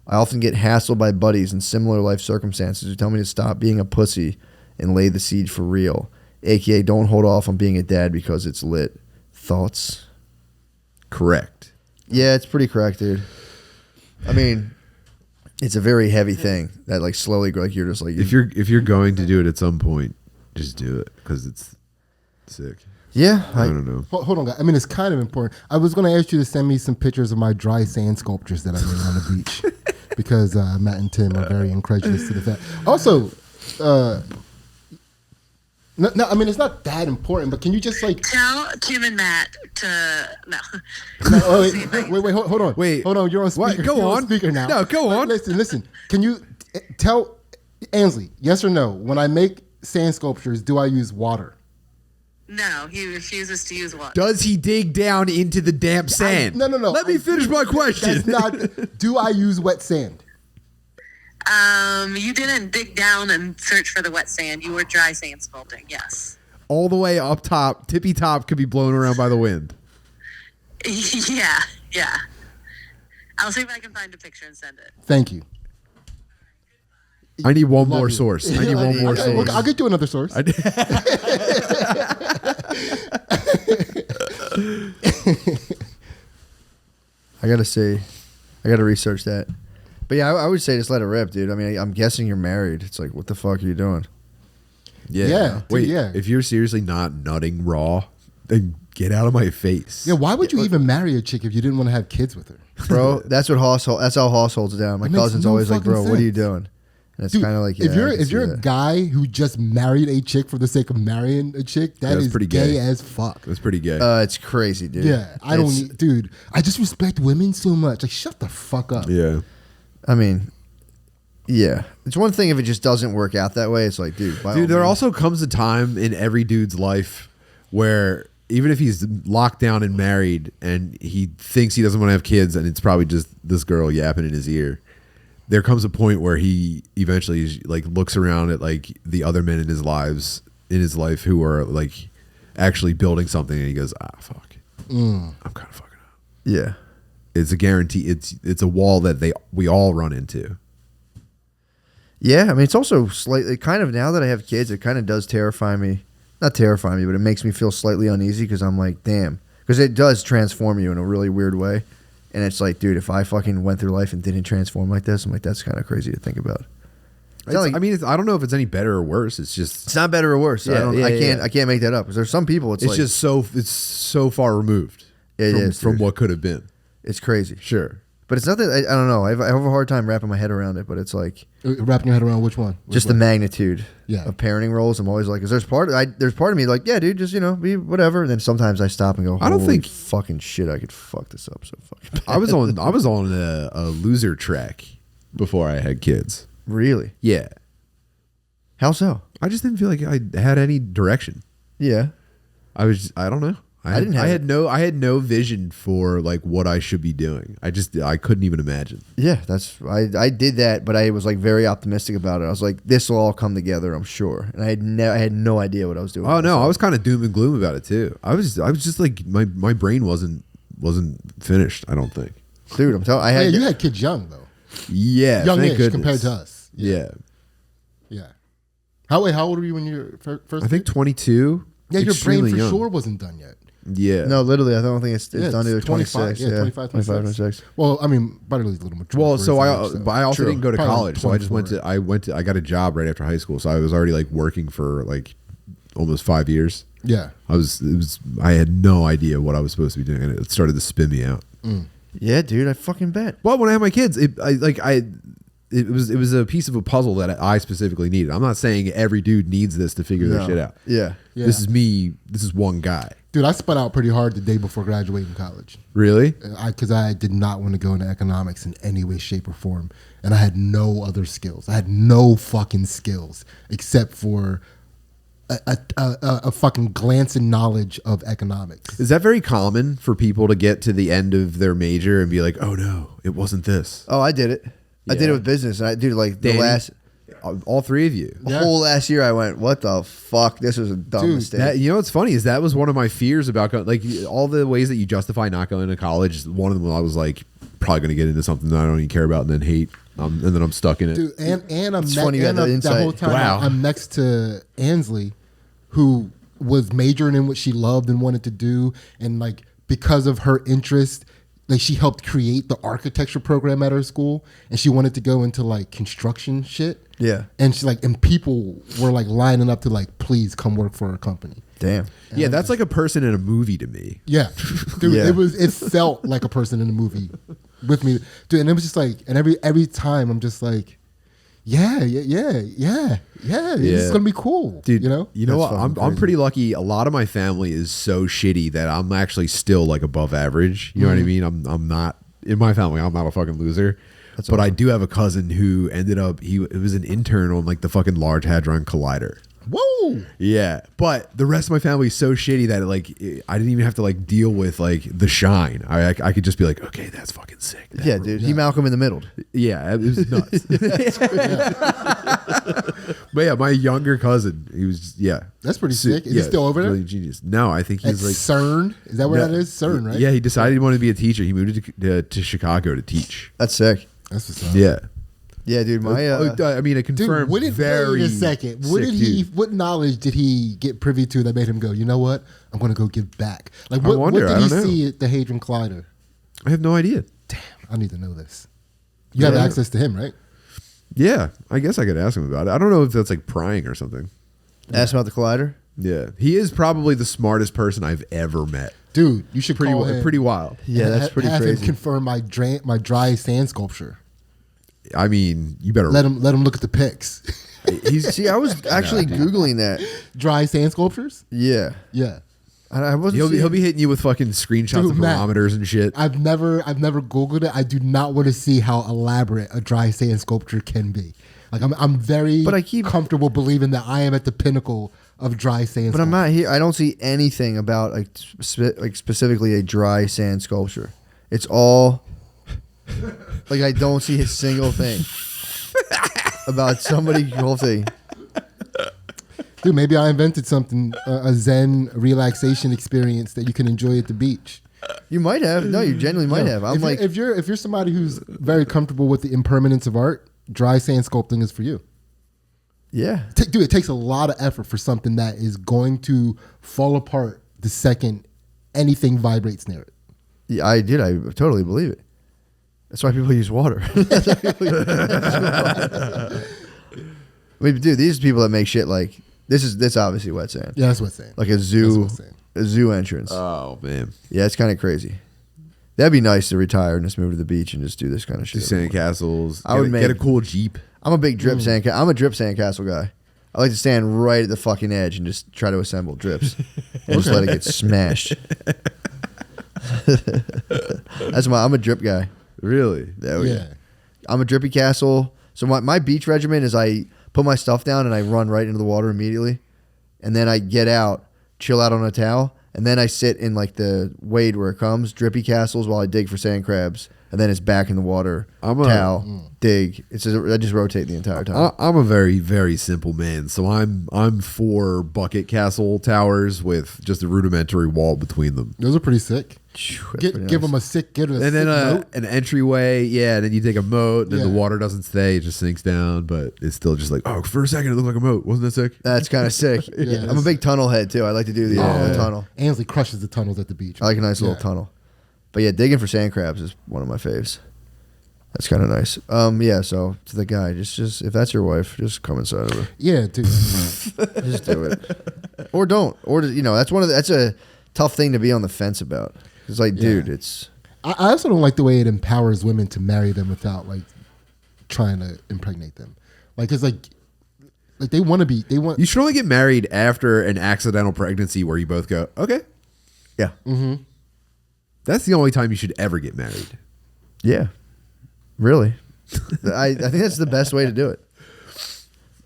I often get hassled by buddies in similar life circumstances who tell me to stop being a pussy and lay the seed for real. AKA, don't hold off on being a dad because it's lit. Thoughts? Correct. Yeah, it's pretty correct, dude. I mean, it's a very heavy thing that like slowly, like you're just like If you're going to do it at some point, just do it because it's sick. Yeah, I don't know. Hold on, guys. I mean, it's kind of important. I was going to ask you to send me some pictures of my dry sand sculptures that I made on the beach because Matt and Tim are very incredulous to the fact. Also, no, I mean, it's not that important, but can you just like tell Tim and Matt to no. Wait, hold on. Wait, hold on. You're on speaker. What? Go on. Speaker now. No, go on. Listen. Can you tell Ansley, yes or no? When I make sand sculptures, do I use water? No, he refuses to use water. Does he dig down into the damp sand? No. Let me finish my question. That's not. Do I use wet sand? You didn't dig down and search for the wet sand. You were dry sand sculpting. Yes. All the way up top, tippy top could be blown around by the wind. Yeah. I'll see if I can find a picture and send it. Thank you. I need one Love more you. source. I need one more Okay, source. I'll get you another source. I gotta say, I gotta research that. But yeah, I would say just let it rip, dude. I mean, I'm guessing you're married. It's like, what the fuck are you doing? Yeah, Wait, dude, yeah. If you're seriously not nutting raw, then get out of my face. Yeah, why would you even marry a chick if you didn't want to have kids with her? Bro, that's how Hoss holds it down. My It makes cousin's no always like, fucking bro, what are you sense. doing? And it's Dude, kind of like, yeah, if you're a guy who just married a chick for the sake of marrying a chick, that That's is pretty gay gay. as fuck. That's pretty gay. it's crazy, dude. Yeah, dude. I just respect women so much. Like, shut the fuck up. yeah. I mean, yeah. It's one thing if it just doesn't work out that way. It's like, dude, by all Dude, there means. also comes a time in every dude's life where even if he's locked down and married and he thinks he doesn't want to have kids and it's probably just this girl yapping in his ear, there comes a point where he eventually like looks around at like the other men in his life who are like actually building something and he goes, fuck. I'm kind of fucking up. Yeah. It's a guarantee. It's a wall that we all run into. Yeah, I mean, it's also slightly, kind of, now that I have kids, it kind of does terrify me. Not terrify me, but it makes me feel slightly uneasy because I'm like, damn. Because it does transform you in a really weird way. And it's like, dude, if I fucking went through life and didn't transform like this, I'm like, that's kind of crazy to think about. It's not like, I mean, I don't know if it's any better or worse. It's just it's not better or worse. Yeah, I can't make that up. Because there's some people, it's like, just so far removed from dude. what could have been. It's crazy. Sure. But it's nothing, I don't know. I have a hard time wrapping my head around it, but it's like, Wrapping your head around which one? just the magnitude Yeah. of parenting roles. I'm always like, because there's part of me like, yeah, dude, just, be whatever. And then sometimes I stop and go, I don't holy think- fucking shit, I could fuck this up so fucking bad. I was on a loser track before I had kids. Really? Yeah. How so? I just didn't feel like I had any direction. Yeah. I don't know. I had no vision for like what I should be doing. I couldn't even imagine. Yeah, I did that, but I was like very optimistic about it. I was like, this will all come together, I'm sure. And I had no idea what I was doing. Oh no, I was kind of doom and gloom about it too. I was just like my brain wasn't finished, I don't think. Dude, I'm telling you had kids young though. Yeah, Youngish thank goodness. compared to us. Yeah. Yeah. How old were you when you first? I think 22. Yeah, your brain extremely for young. sure wasn't done yet. Yeah. No, literally, I don't think it's Yeah, done to it's 26. 25, yeah, 25, 26. Well, I mean, Butterly's a little mature. Well, for so his age, but I also True. didn't go to Probably college, so I just 24. I got a job right after high school, so I was already like working for like almost 5 years. Yeah. I had no idea what I was supposed to be doing, and it started to spin me out. Yeah, dude, I fucking bet. Well, when I had my kids, it was a piece of a puzzle that I specifically needed. I'm not saying every dude needs this to figure their No. shit out. Yeah. Yeah. This is me. This is one guy. Dude, I spun out pretty hard the day before graduating college. Really? Because I did not want to go into economics in any way, shape, or form. And I had no other skills. I had no fucking skills except for a fucking glancing knowledge of economics. Is that very common for people to get to the end of their major and be like, "Oh no, it wasn't this." Oh, I did it. I did Yeah. it with business. And I do like Danny? the last All three of you. Yeah. whole last year I went, what the fuck? This was a dumb Dude, mistake. That, you know what's funny is that was one of my fears about going, like all the ways that you justify not going to college. One of them I was like, probably going to get into something that I don't even care about and then hate, and then I'm stuck in it. Dude, and I'm funny you got that that insight. whole time Wow. I'm next to Ansley, who was majoring in what she loved and wanted to do, and like because of her interest, like she helped create the architecture program at her school, and she wanted to go into like construction shit. Yeah. And she like, and people were like lining up to like, please come work for our company. Damn. Yeah, that's like a person in a movie to me. Yeah, dude, Yeah. it felt like a person in the movie with me, dude, and it was just like, and every time I'm just like, yeah, this is gonna be cool, Dude, you know. what? fucking I'm crazy. pretty lucky. A lot of my family is so shitty that I'm actually still like above average. You know what I mean? I'm not in my family. I'm not a fucking loser. But I do have a cousin who ended up it was an intern on like the fucking Large Hadron Collider. Whoa, Yeah, but the rest of my family is so shitty that like I didn't even have to like deal with like the shine. I could just be like, okay, that's fucking sick. That Yeah, rules. dude. He Malcolm in the Middle. Yeah, it was nuts. But yeah, my younger cousin, he was That's pretty sick. Is he still over there? Really genius. No, I think at he's like CERN. Is that where Yeah. that is? CERN, right? Yeah, he decided he wanted to be a teacher. He moved to Chicago to teach. That's sick. That's what's up. Yeah. Yeah, dude. My I mean, a Dude, confirmed wait very a second. What sick did he? dude. What knowledge did he get privy to that made him go? You know what? I'm going to go give back. Like, I what wonder, I did he don't know. see at the Hadron Collider? I have no idea. I need to know this. You have Yeah. access to him, right? Yeah, I guess I could ask him about it. I don't know if that's like prying or something. asked about the collider. Yeah, he is probably the smartest person I've ever met. Dude, you should call him. Pretty wild. Yeah, and that's pretty have crazy. him confirm my dry sand sculpture. I mean, you better Let him look at the pics. He's See, I was actually googling that. Dry sand sculptures? Yeah, Yeah. I wasn't. he'll seeing- be hitting you with fucking screenshots Dude, of Matt, barometers and shit. I've never Googled it. I do not want to see how elaborate a dry sand sculpture can be. Like I'm very But I keep- comfortable believing that I am at the pinnacle of dry sand But I'm sculpture. not here. I don't see anything about like specifically a dry sand sculpture. It's all like I don't see a single thing about somebody sculpting. Dude, maybe I invented something, a Zen relaxation experience that you can enjoy at the beach. You might have. No, you genuinely might No, have. I'm if like, if you're somebody who's very comfortable with the impermanence of art, dry sand sculpting is for you. yeah. Dude, it takes a lot of effort for something that is going to fall apart the second anything vibrates near it. Yeah, I did. I totally believe it. That's why people use water. I mean, dude, these people that make shit like this obviously wet sand. Yeah, that's what I'm saying. Like a That's zoo, what I'm saying. a zoo entrance. Oh man, Yeah, it's kind of crazy. That'd be nice to retire and just move to the beach and just do this kind of shit. do sandcastles. I would get a make- cool Jeep. I'm a big drip sand. I'm a drip sandcastle guy. I like to stand right at the fucking edge and just try to assemble drips and just let it get smashed. I'm a drip guy. Really? Oh, Yeah. I'm a drippy castle. So my beach regimen is I put my stuff down and I run right into the water immediately, and then I get out, chill out on a towel, and then I sit in like the wade where it comes, drippy castles while I dig for sand crabs, and then it's back in the water, towel, dig. I just rotate the entire time. I'm a very, very simple man, so I'm for bucket castle towers with just a rudimentary wall between them, Those are pretty sick. That's pretty Give nice. them a sick, and then an entryway. Yeah, and then you take a moat, and then the Yeah. water doesn't stay; it just sinks down. But it's still just like, oh, for a second it looked like a moat. Wasn't that sick? That's kind of sick. Yeah, I'm a big tunnel head too. I like to do the tunnel. Ansley crushes the tunnels at the beach. I like a nice little Yeah. tunnel. But yeah, digging for sand crabs is one of my faves. That's kind of nice. Yeah, so to the guy, just if that's your wife, just come inside of her. Yeah, dude. Just do it. Or don't. Or that's a tough thing to be on the fence about. It's like, dude, it's I also don't like the way it empowers women to marry them without like trying to impregnate them. Like it's like they want to be. They want. You should only get married after an accidental pregnancy where you both go, okay. yeah. That's the only time you should ever get married. Yeah. Really. I think that's the best way to do it.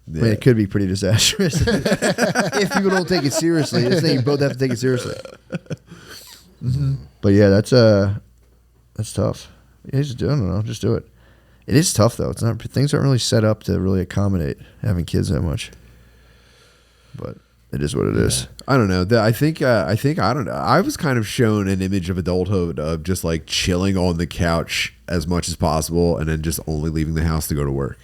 I mean, it could be pretty disastrous if people don't take it seriously. This thing, you both have to take it seriously. But yeah, that's tough. Yeah, I don't know, just do it. It is tough though. It's not things aren't really set up to really accommodate having kids that much. But it is what it is. I don't know. I think I don't know. I was kind of shown an image of adulthood of just like chilling on the couch as much as possible, and then just only leaving the house to go to work.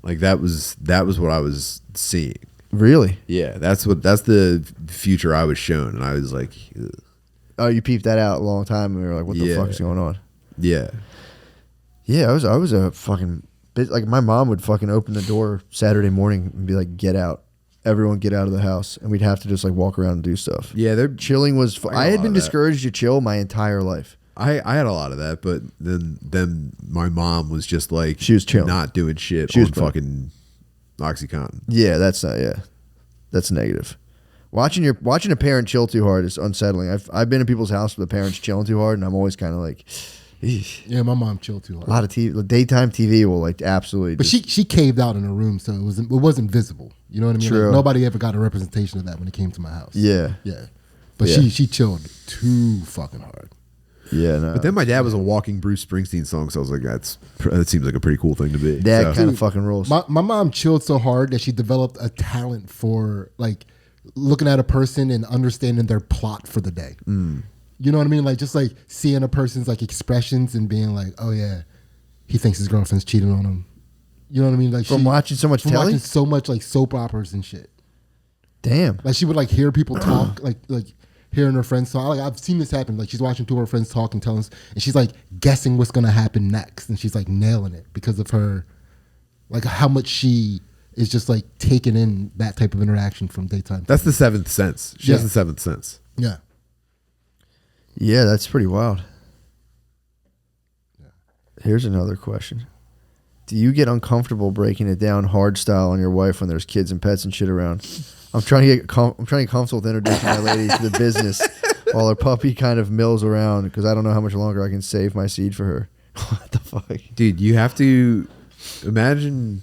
Like that was what I was seeing. Really? Yeah, that's the future I was shown, and I was like, ugh. Oh, you peeped that out a long time, and we were like, "What the fuck is going on?" Yeah. Yeah, I was a fucking bitch. Like my mom would fucking open the door Saturday morning and be like, "Get out, everyone, get out of the house," and we'd have to just like walk around and do stuff. Yeah, they're Chilling was. I had been discouraged to chill my entire life. I had a lot of that, but then my mom was just like, she was chilling, not doing shit she on was fucking Oxycontin. Yeah, that's not. Yeah, that's negative. Watching a parent chill too hard is unsettling. I've been in people's house with the parents chilling too hard, and I'm always kind of like, eesh. Yeah, my mom chilled too hard. A lot of TV, daytime TV will like absolutely. But she caved out in her room, so it wasn't visible. You know what I mean? True. Like, nobody ever got a representation of that when it came to my house. Yeah, yeah. But Yeah. she chilled too fucking hard. Yeah, no. But then my dad was a walking Bruce Springsteen song, so I was like, that seems like a pretty cool thing to be. That So- kind of fucking rules. My mom chilled so hard that she developed a talent for like looking at a person and understanding their plot for the day. You know what I mean? Like just like seeing a person's like expressions and being like, oh yeah, he thinks his girlfriend's cheating on him. You know what I mean? Like From watching so much telly? watching so much like soap operas and shit. Damn. Like she would like hear people talk, like hearing her friends talk. Like I've seen this happen. Like she's watching two of her friends talk and telling us, and she's like guessing what's gonna happen next, and she's like nailing it because of her, like how much she is just like taking in that type of interaction from daytime. That's the seventh sense. She has the seventh sense. Yeah. Yeah, that's pretty wild. Here's another question. Do you get uncomfortable breaking it down hard style on your wife when there's kids and pets and shit around? I'm trying to get comfortable with introducing my lady to the business while her puppy kind of mills around because I don't know how much longer I can save my seed for her. What the fuck? Dude, you have to imagine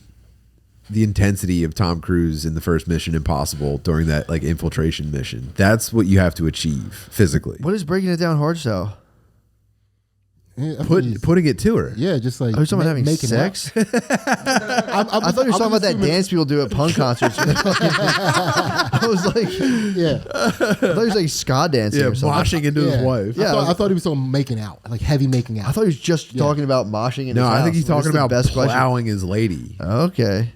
the intensity of Tom Cruise in the first Mission Impossible during that like infiltration mission. That's what you have to achieve physically. What is breaking it down hard style? Yeah, I think Putting it to her. yeah, just like Are you talking about having making sex? out. I thought you were talking about that dance people do at punk concerts. I was like, Yeah, I thought he was like ska dancing Yeah, or something. washing into his yeah. wife. Yeah. I thought he was talking making out, like heavy making out. I thought he was just talking about moshing in No, his house. I think he's This talking is the about best question. plowing his lady. Okay.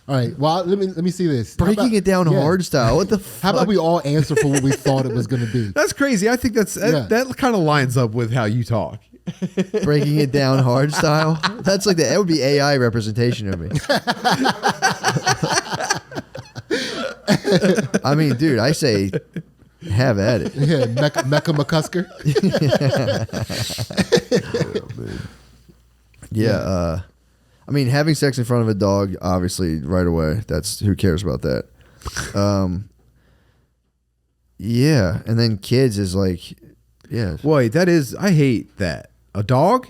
All right, well let me see this. How Breaking about- it down yeah. hard style. What the fuck? How about we all answer for what we thought it was going to be? That's crazy. I think that kind of lines up with how you talk. Breaking it down hard style? That's like that would be AI representation of me. I mean, dude, I say have at it. Yeah, Mecca McCusker. Yeah, I mean, having sex in front of a dog, obviously, right away. That's who cares about that. Yeah, and then kids is like, yeah. Wait, I hate that. A dog?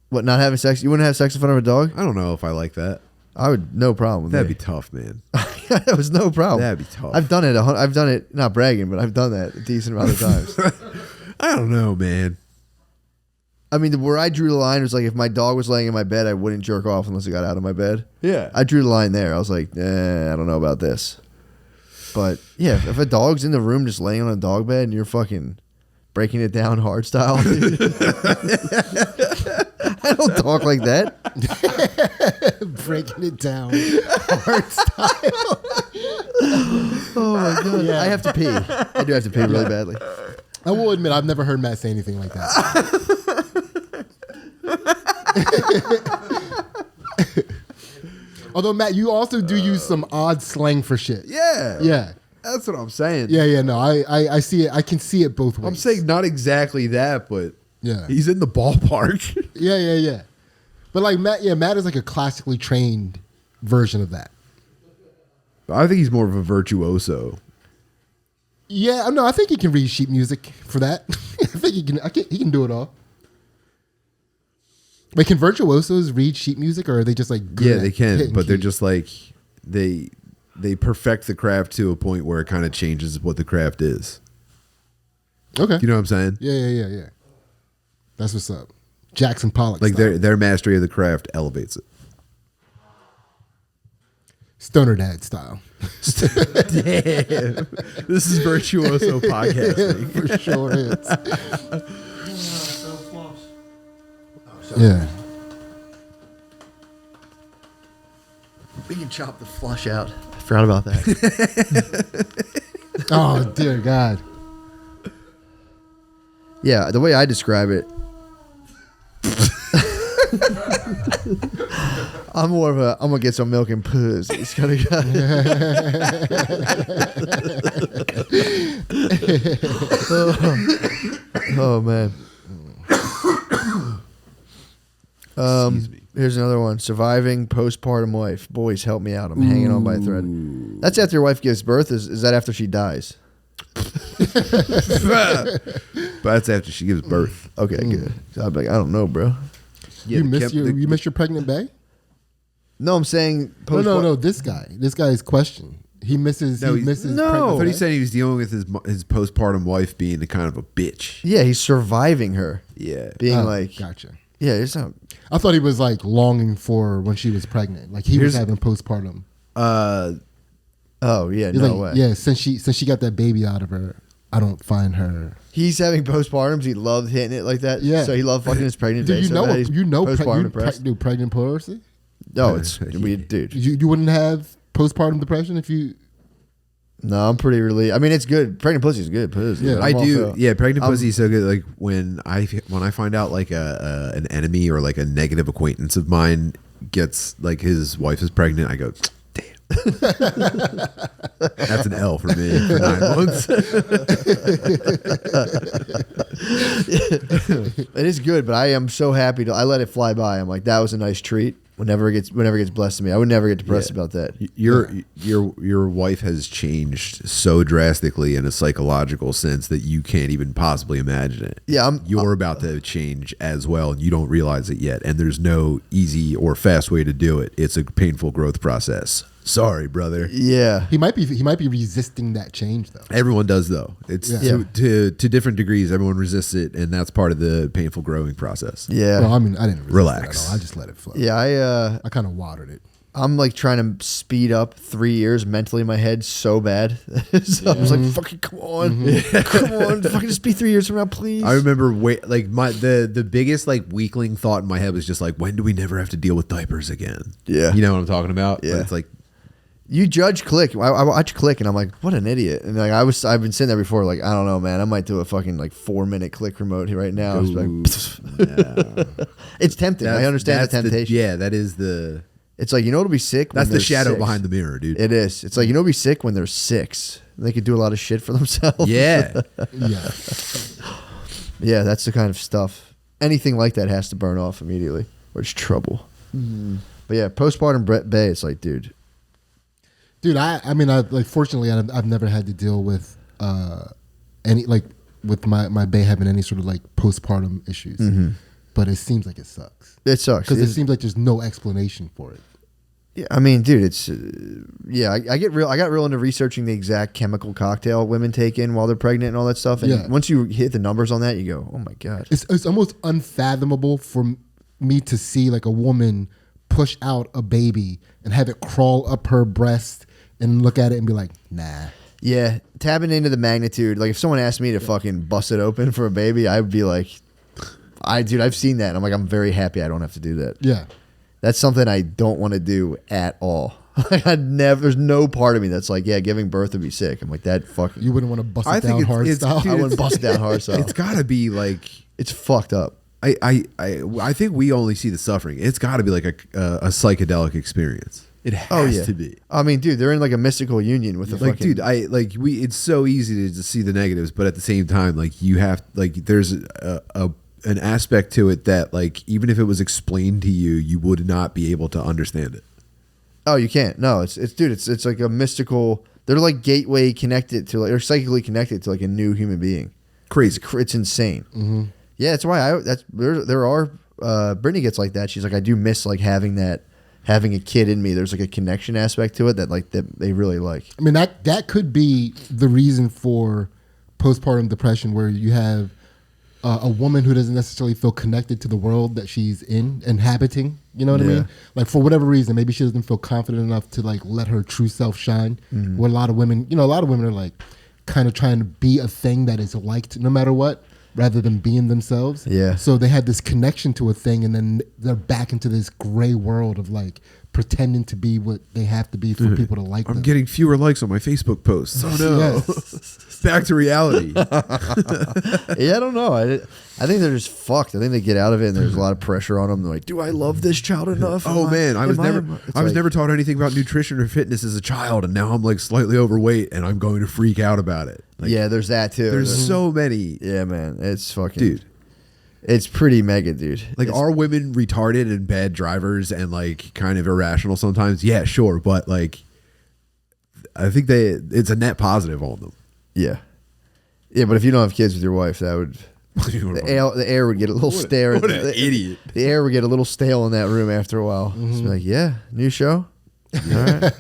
What? Not having sex? You wouldn't have sex in front of a dog? I don't know if I like that. I would. No problem with That'd me. be tough, man. That was no problem. That'd be tough. I've done it. I've done it. Not bragging, but I've done that a decent amount of times. I don't know, man. I mean, where I drew the line was like if my dog was laying in my bed, I wouldn't jerk off unless it got out of my bed. Yeah. I drew the line there. I was like, I don't know about this. But yeah, if a dog's in the room just laying on a dog bed and you're fucking breaking it down hard style, dude. I don't talk like that. Breaking it down hard style. Oh my god, Yeah. I have to pee. I do have to pee really badly. I will admit I've never heard Matt say anything like that. Although Matt, you also do use some odd slang for shit. Yeah. Yeah. That's what I'm saying. Yeah, no, I see it. I can see it both ways. I'm saying not exactly that, but Yeah. he's in the ballpark. Yeah. But like Matt is like a classically trained version of that. I think he's more of a virtuoso. Yeah, no, I think he can read sheet music for that. I think he can do it all. Wait, can virtuosos read sheet music, or are they just like good Yeah, at they can, hitting but they're keys? just like they perfect the craft to a point where it kind of changes what the craft is. Okay. You know what I'm saying? Yeah. That's what's up. Jackson Pollock. Like style. their mastery of the craft elevates it. Stoner Dad style. Damn. This is virtuoso podcasting. For sure is. Yeah. We can chop the flush out. I forgot about that. Oh dear God. Yeah, the way I describe it, I'm more of a, I'm gonna get some milk and pussy. It's kind of guy. Oh man. Excuse me. Here's another one. Surviving postpartum wife. Boys, help me out. I'm hanging on by a thread. That's after your wife gives birth. Is that after she dies? But that's after she gives birth. Okay, good. So I'm like, I don't know, bro. Yeah, You miss your pregnant bae? No, I'm saying No. This guy's question. He misses. No, he misses. no. I pregnant thought he bae? said he was dealing with his postpartum wife being a kind of a bitch. Yeah, he's surviving her. Yeah. Being Oh, like, gotcha. yeah, it's not. I thought he was like longing for when she was pregnant. Like he was having postpartum. Oh yeah, He's no like, way. yeah, since she got that baby out of her, I don't find her. He's having postpartums. He loved hitting it like that. Yeah. So he loved fucking his pregnant Dude, bae so bad, he's postpartum depressed. pregnant pussy? No, it's dude. You wouldn't have postpartum depression if you. No, I'm pretty relieved. I mean, it's good. Pregnant pussy is good pussy. Yeah. but I I'm do. also- Yeah, pregnant pussy is so good. Like when I find out like an enemy or like a negative acquaintance of mine gets like his wife is pregnant, I go, damn. That's an L for me for 9 months. It is good, but I am so happy I let it fly by. I'm like, that was a nice treat. Whenever it gets blessed to me, I would never get depressed about that. Your wife has changed so drastically in a psychological sense that you can't even possibly imagine it. Yeah, you're about to change as well, and you don't realize it yet. And there's no easy or fast way to do it. It's a painful growth process. Sorry, brother. Yeah. He might be resisting that change though. Everyone does though. It's Yeah. to different degrees. Everyone resists it, and that's part of the painful growing process. Yeah. Well, I mean, I didn't resist Relax. it at all. I just let it flow. Yeah, I kind of watered it. I'm like trying to speed up 3 years mentally in my head so bad. So I was like, fucking come on. Come on. Fucking just be 3 years from now, please. I remember the biggest like weakling thought in my head was just like, when do we never have to deal with diapers again? Yeah. You know what I'm talking about? Yeah. But it's like, You judge Click. I watch Click and I'm like, what an idiot. And like I've been sitting there before, like, I don't know, man. I might do a fucking like 4-minute Click remote here right now. It's, like, it's tempting. I understand the temptation. that is the. It's like, you know what'll be sick? That's the there's shadow 6. behind the mirror, dude. It is. It's like, you know what'll be sick when there's 6. They could do a lot of shit for themselves. Yeah. Yeah. Yeah, that's the kind of stuff. Anything like that has to burn off immediately, or it's trouble. But yeah, postpartum bae, it's like, dude. Dude, I mean, fortunately, I've never had to deal with any like with my bae having any sort of like postpartum issues, but it seems like it sucks It sucks. because it seems like there's no explanation for it. Yeah, I mean, dude, it's I got real into researching the exact chemical cocktail women take in while they're pregnant and all that stuff. And Yeah. once you hit the numbers on that, you go, oh my god. It's almost unfathomable for me to see like a woman push out a baby and have it crawl up her breast and look at it and be like, nah. Yeah, tapping into the magnitude. Like if someone asked me to fucking bust it open for a baby, I'd be like, I've seen that. And I'm like, I'm very happy I don't have to do that. Yeah. That's something I don't want to do at all. Like there's no part of me that's like, yeah, giving birth would be sick. I'm like, that fucking. You wouldn't want to bust I it think down it's- hard it's- style. dude, I wouldn't bust it down hard style. It's got to be like. It's fucked up. I think we only see the suffering. It's got to be like a psychedelic experience. It has to be. I mean, dude, they're in like a mystical union with the Like, fucking. dude, it's so easy to just see the negatives, but at the same time, like you have, like, there's an aspect to it that, like, even if it was explained to you, you would not be able to understand it. Oh, you can't. No, it's dude. It's like a mystical. They're like gateway connected to like, or psychically connected to like a new human being. Crazy. It's insane. Yeah, that's why there are. Brittany gets like that. She's like, I do miss like having a kid in me. There's like a connection aspect to it that they really like. I mean, that could be the reason for postpartum depression, where you have a woman who doesn't necessarily feel connected to the world that she's inhabiting. You know what I mean? Like for whatever reason, maybe she doesn't feel confident enough to like let her true self shine. Where a lot of women are like kind of trying to be a thing that is liked no matter what. rather than being themselves. Yeah. So they had this connection to a thing, and then they're back into this gray world of like pretending to be what they have to be for people to like I'm them. getting fewer likes on my Facebook posts. Oh no. Yes. Back to reality. Yeah, I don't know. I think they're just fucked. I think they get out of it, and there's a lot of pressure on them. They're like, "Do I love this child enough?" Oh man, I was never taught anything about nutrition or fitness as a child, and now I'm like slightly overweight, and I'm going to freak out about it. Like, yeah, there's that too. there's so many. Yeah, man, it's fucking Dude. It's pretty mega, dude. Like, It's- are women retarded and bad drivers and like kind of irrational sometimes? Yeah, sure, but like, I think it's a net positive on them. yeah, but if you don't have kids with your wife, that would the air would get a little stale. What an idiot. The air would get a little stale in that room after a while. Just be like, yeah, new show. All right.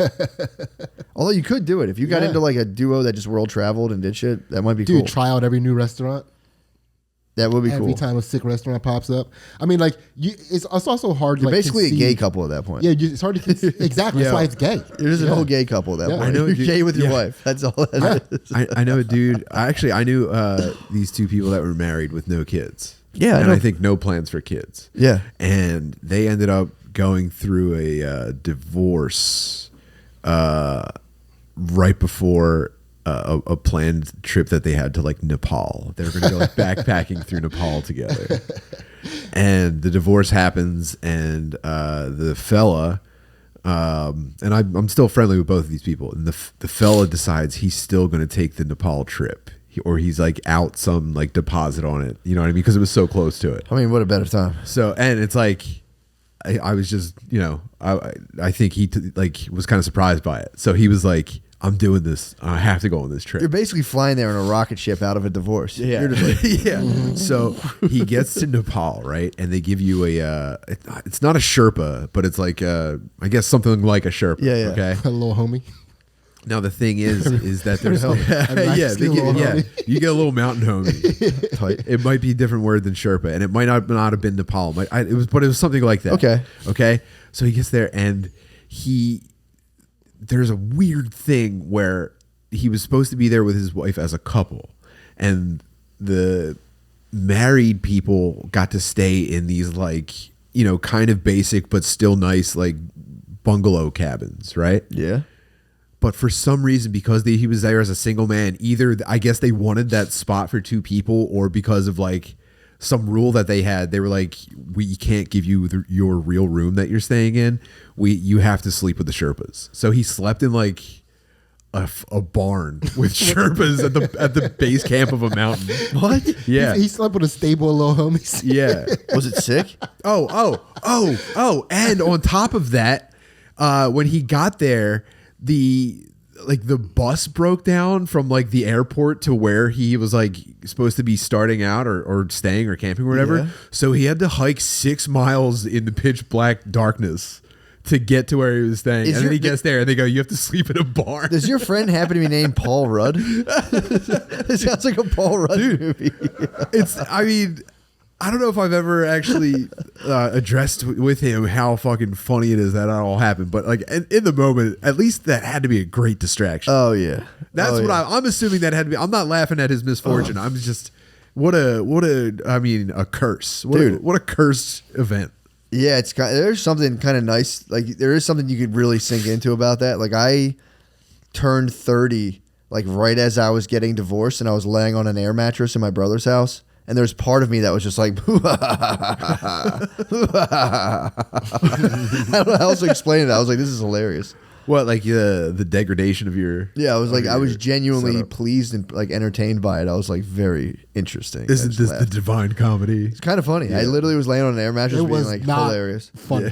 Although you could do it if you got into like a duo that just world traveled and did shit. That might be Dude, cool. try out every new restaurant. That would be Every cool. time a sick restaurant pops up. I mean, like, it's also hard to You're like, basically a conceive. gay couple at that point. Yeah, it's hard to conceive. Exactly. That's why it's gay. You're just an Yeah. old gay couple at that Yeah. point. I know a You're dude- gay with your yeah. wife. That's all that is. I know a dude. I knew these two people that were married with no kids. Yeah, I and know. I think no plans for kids. Yeah. And they ended up going through a divorce right before a planned trip that they had to like Nepal. They were going to go like backpacking through Nepal together. And the divorce happens, and the fella, and I'm still friendly with both of these people. And the fella decides he's still going to take the Nepal trip, or he's like out some like deposit on it. You know what I mean? Because it was so close to it. I mean, what a better time. So, and it's like, I was just, you know, I think he was kind of surprised by it. So he was like, I'm doing this. I have to go on this trip. You're basically flying there in a rocket ship out of a divorce. Yeah. You're just like, yeah. So he gets to Nepal, right? And they give you it's not a Sherpa, but it's like I guess something like a Sherpa. Yeah, yeah. Okay. A little homie. Now the thing is that there's you get a little mountain homie. Tight. It might be a different word than Sherpa, and it might not have been Nepal. But it was something like that. Okay. So he gets there, and there's a weird thing where he was supposed to be there with his wife as a couple, and the married people got to stay in these like, you know, kind of basic but still nice like bungalow cabins, right? yeah. But for some reason, because he was there as a single man, either I guess they wanted that spot for two people, or because of like some rule that they had, they were like, we can't give you your real room that you're staying in. You have to sleep with the Sherpas. So he slept in like a barn with Sherpas at the base camp of a mountain. What? Yeah. He slept with a stable of little homies. Yeah. Was it sick? Oh. And on top of that, when he got there, the bus broke down from like the airport to where he was like supposed to be starting out or staying or camping or whatever. Yeah. So he had to hike 6 miles in the pitch black darkness to get to where he was staying. And then he gets there and they go, you have to sleep in a barn. Does your friend happen to be named Paul Rudd? It sounds like a Paul Rudd movie. I don't know if I've ever actually addressed with him how fucking funny it is that all happened, but like in the moment, at least that had to be a great distraction. Oh yeah. That's what I'm assuming that had to be. I'm not laughing at his misfortune. I'm just what a curse. What a cursed event. Yeah, there's something kind of nice. Like there is something you could really sink into about that. Like I turned 30 like right as I was getting divorced, and I was laying on an air mattress in my brother's house. And there's part of me that was just like, I don't know how else to explain it. I was like, this is hilarious. What, like the degradation of your? Yeah, I was like, I was genuinely setup. pleased and like entertained by it. I was like, very interesting. Isn't I just this the laughed. divine comedy? It's kind of funny. I literally was laying on an air mattress It being was like not hilarious. funny.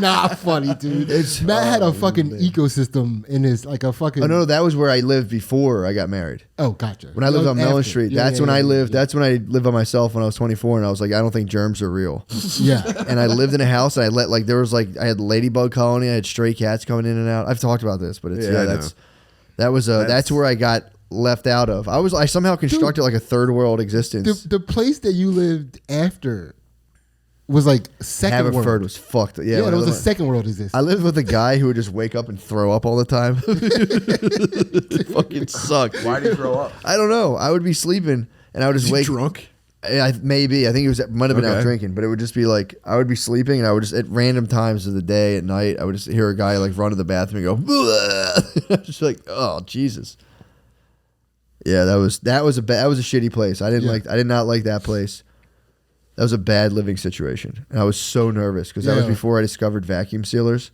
Not funny, dude. Matt had a fucking ecosystem in his like a fucking. Oh no, that was where I lived before I got married. Oh, gotcha. When I lived on Mellon Street, that's when I lived. Yeah. That's when I lived by myself when I was 24, and I was like, I don't think germs are real. Yeah. And I lived in a house, and I had ladybug colony, I had stray cats coming in and out. I've talked about this, but it's Yeah, I know. that's where I got left out of. I somehow constructed like a third world existence. The place that you lived after was like second Haverford world. was fucked. Yeah, Yeah, when it I was a lived- second world existence. I lived with a guy who would just wake up and throw up all the time. It fucking sucked. Why did you throw up? I don't know. I would be sleeping and I would just Is he wake. drunk? Maybe I think might have been out Okay. drinking, but it would just be like I would be sleeping, and I would just at random times of the day at night, I would just hear a guy like run to the bathroom and go, I was just like, oh Jesus. Yeah, that was a shitty place. I did not like that place. That was a bad living situation, and I was so nervous because that was before I discovered vacuum sealers.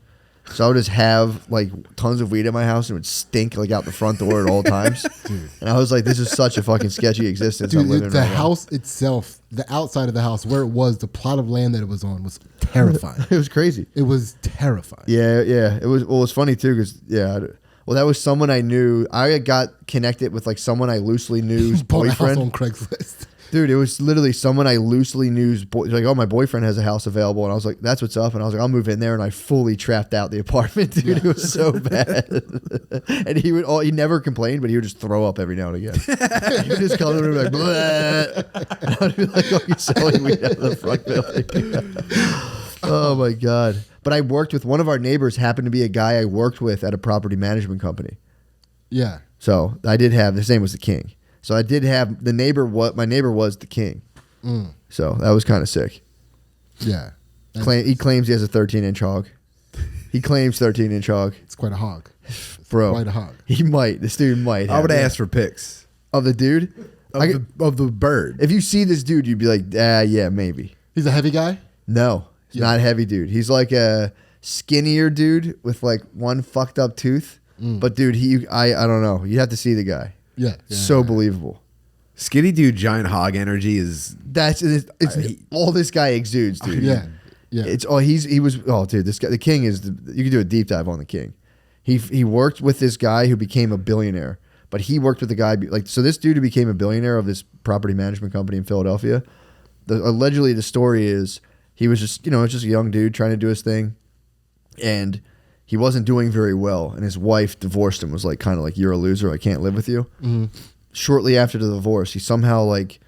So I would just have like tons of weed in my house and it would stink like out the front door at all times. And I was like, this is such a fucking sketchy existence I'm living in. The right now. house itself, the outside of the house, where it was, the plot of land that it was on was terrifying. It was crazy. It was terrifying. Yeah. It was. Well, it was funny too because well, that was someone I knew. I got connected with like someone I loosely knew's Bought a house boyfriend. on Craigslist. Dude, it was literally someone I loosely knew's like, oh, my boyfriend has a house available, and I was like, that's what's up, and I was like, I'll move in there, and I fully trapped out the apartment, dude. It was so bad, and he never complained, but he would just throw up every now and again. He would just come in and be like, bleh. And I'd be like, oh, he's selling weed out of the front building. Oh my god! But I worked with one of our neighbors. Happened to be a guy I worked with at a property management company. Yeah. So I did have his name was the King. So I did have the neighbor. My neighbor was the King. So that was kind of sick. Yeah. He claims he has a 13-inch hog. He claims 13-inch hog. It's quite a hog. Bro, quite a hog. He might. This dude might. I would have ask for pics of the dude. of the bird. If you see this dude, you'd be like, yeah, maybe. He's a heavy guy? No, he's not a heavy dude. He's like a skinnier dude with like one fucked up tooth. But dude, I don't know. You'd have to see the guy. Yeah. So believable. Skinny dude, giant hog energy is. It's all this guy exudes, dude. Yeah. It's all dude, this guy, the King is you can do a deep dive on the King. He worked with this guy who became a billionaire, but he worked with the guy so this dude who became a billionaire of this property management company in Philadelphia. Allegedly the story is he was just just a young dude trying to do his thing, and he wasn't doing very well, and his wife divorced him. Was like kind of like, you're a loser, I can't live with you. Shortly after the divorce, he somehow like,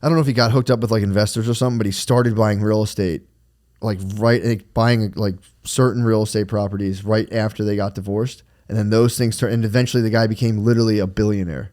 I don't know if he got hooked up with like investors or something, but he started buying real estate, buying like certain real estate properties right after they got divorced, and then those things turned, and eventually the guy became literally a billionaire.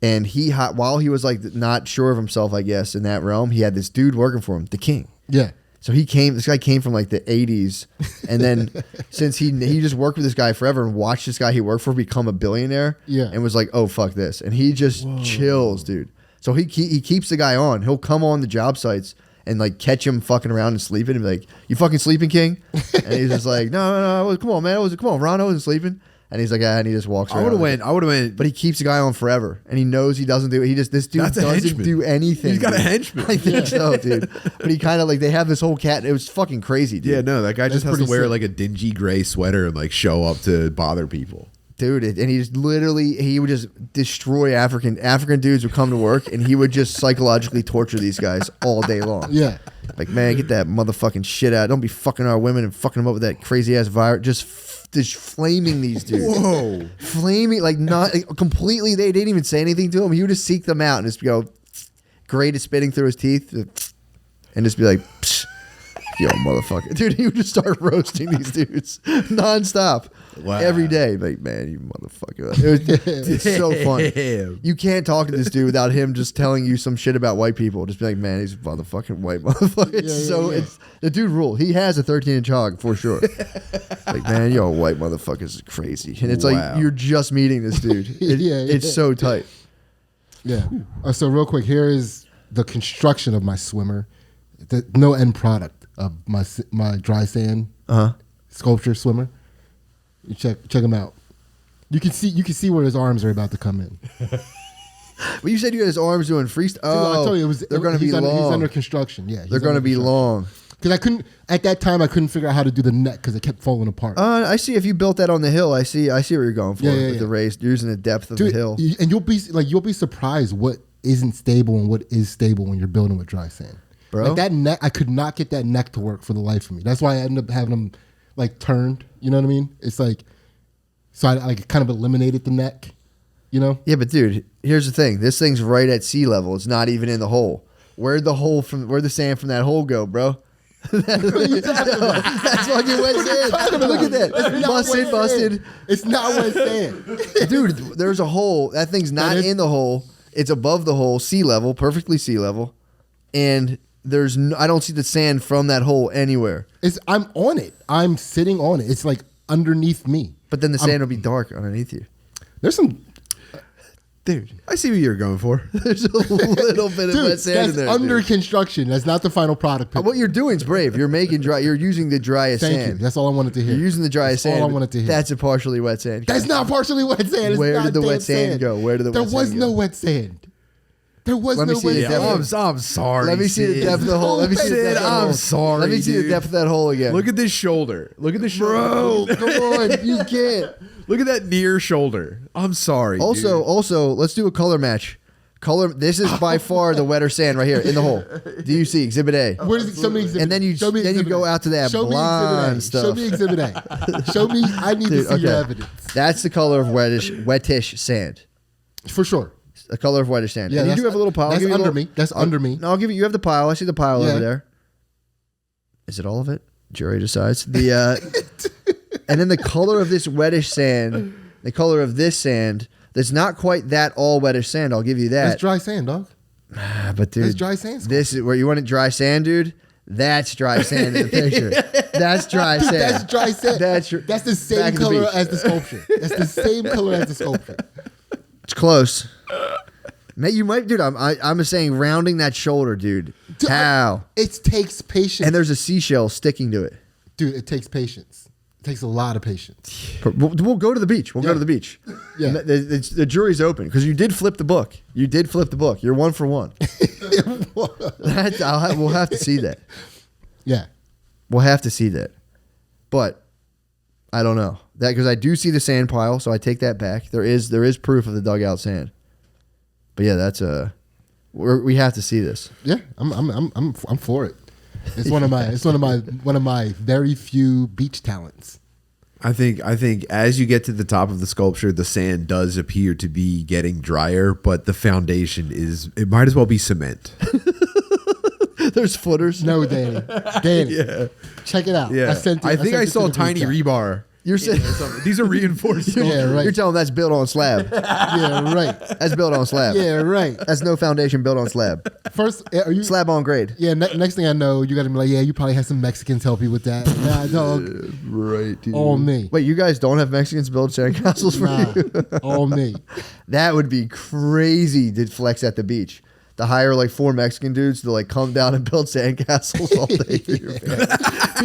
And while he was like not sure of himself, I guess in that realm, he had this dude working for him, the King. Yeah. So this guy came from like the 80s. And then since he just worked with this guy forever and watched this guy he worked for become a billionaire and was like, oh, fuck this. And he just chills, dude. So he keeps the guy on. He'll come on the job sites and like catch him fucking around and sleeping and be like, you fucking sleeping, King? And he's just like, no, come on, man. Come on, Ron, I wasn't sleeping. And he's like, and he just walks around. I would have went. But he keeps the guy on forever. And he knows he doesn't do it. This dude doesn't do anything. He's got dude. a henchman. I think so, dude. But he kind of like, they have this whole cat. It was fucking crazy, dude. Yeah, no, that guy just has to pretty wear sick. like a dingy gray sweater and like show up to bother people. Dude, and he would just destroy African dudes would come to work, and he would just psychologically torture these guys all day long. Yeah. Like, man, get that motherfucking shit out. Don't be fucking our women and fucking them up with that crazy ass virus. Just flaming these dudes. Whoa. Flaming, like not completely. They didn't even say anything to him. He would just seek them out and just go, great at spitting through his teeth, and just be like, psh, yo, motherfucker. Dude, he would just start roasting these dudes nonstop. Wow. Every day. Like, man, you motherfucker. It's so funny. Damn. You can't talk to this dude without him just telling you some shit about white people. Just be like, man, he's a motherfucking white motherfucker. It's the dude rule. He has a 13-inch hog for sure. Like, man, yo, white motherfuckers is crazy. And it's Wow. like, you're just meeting this dude. It's so tight. Yeah. So real quick, here is the construction of my swimmer. No end product of my dry sand sculpture swimmer. You check him out. You can see where his arms are about to come in. But you said you had his arms doing freestyle. Oh, I told you they're going to be long. He's under construction. Yeah, They're going to be long. Because at that time I couldn't figure out how to do the neck because it kept falling apart. I see. If you built that on the hill, I see what you're going for with the raised, using the depth of Dude, the hill. And you'll be surprised what isn't stable and what is stable when you're building with dry sand. Bro, like that neck, I could not get that neck to work for the life of me. That's why I ended up having them like turned. You know what I mean? It's like, so I like kind of eliminated the neck. You know? Yeah, but dude, here's the thing. This thing's right at sea level. It's not even in the hole. Where'd the sand from that hole go, bro? That's fucking wet sand. Look at that. Busted. It's not wet sand. Dude, there's a hole. That thing's not in the hole. It's above the hole, sea level, perfectly sea level, and I don't see the sand from that hole anywhere. I'm on it. I'm sitting on it. It's like underneath me. But then the sand will be dark underneath you. There's some. Dude, I see what you're going for. there's a little bit of wet sand in there. That's under dude. construction. That's not the final product. What you're doing is brave. You're making dry. You're using the driest Thank sand. you. That's all I wanted to hear. You're using the driest That's sand. all I wanted to hear. That's a partially wet sand. That's not partially wet sand. It's Where not did the damn wet sand go? Where did the there wet was sand no go? wet sand. There was Let me no see wet the sand. depth. I'm sorry. Let me see the Sid. depth of the hole. Let me see the Sid, depth of the hole. I'm sorry. Let me see the dude. depth of that hole again. Look at this shoulder. Look at the shoulder. Bro, come on. You can't. Look at that near shoulder. I'm sorry. Also, let's do a color match. This is by far the wetter sand right here in the hole. Do you see Exhibit A? Where does it, show me exhibit And then you show me then you exhibit go A. out to that Show me blonde exhibit A. Show stuff. me exhibit A. Show me. I need to Dude, see your okay. evidence That's the color of wettish sand. for sure. The color of whitish sand. Yeah, and you that's- do have a little pile. I'll that's give you a under little- me. That's under me. No, I'll give you. You have the pile. I see the pile Yeah. over there. Is it all of it? Jury decides. The and then the color of this wettish sand, the color of this sand, that's not quite that all wettish sand. I'll give you that. That's dry sand, dog. But dude, That's dry sand. this is where you want it dry sand, dude. That's dry sand in the picture. That's dry sand. That's dry sand. That's That's the back same of the color beach. as the sculpture. That's the same color as the sculpture. It's close. Mate, you might, dude. I'm saying rounding that shoulder, dude. Dude, How? It takes patience. And there's a seashell sticking to it. Dude, it takes patience. It takes a lot of patience. We'll go to the beach. We'll go Yeah. to the beach. Yeah. And the jury's open because you did flip the book. You did flip the book. You're 1 for 1. We'll have to see that. Yeah. We'll have to see that. But I don't know that because I do see the sand pile, so I take that back. There is proof of the dugout sand. But yeah, that's we have to see this. Yeah, I'm for it. It's one of my very few beach talents. I think as you get to the top of the sculpture, the sand does appear to be getting drier, but the foundation it might as well be cement. There's footers. No, Danny. Yeah. Check it out. Yeah. I think I saw tiny rebar. rebar. You're saying These are reinforced. Yeah, right. you're telling them that's built on slab. Yeah, right. That's built on slab. Yeah, right. That's no foundation built on slab. First, are you? Slab on grade. Yeah. Next thing I know, you got to be like, yeah, you probably had some Mexicans help you with that. Nah, dog. Right, dude. All me. Wait, you guys don't have Mexicans build sandcastles for Nah, you? all me. That would be crazy to flex at the beach. To hire like 4 Mexican dudes to like come down and build sandcastles all day for your family.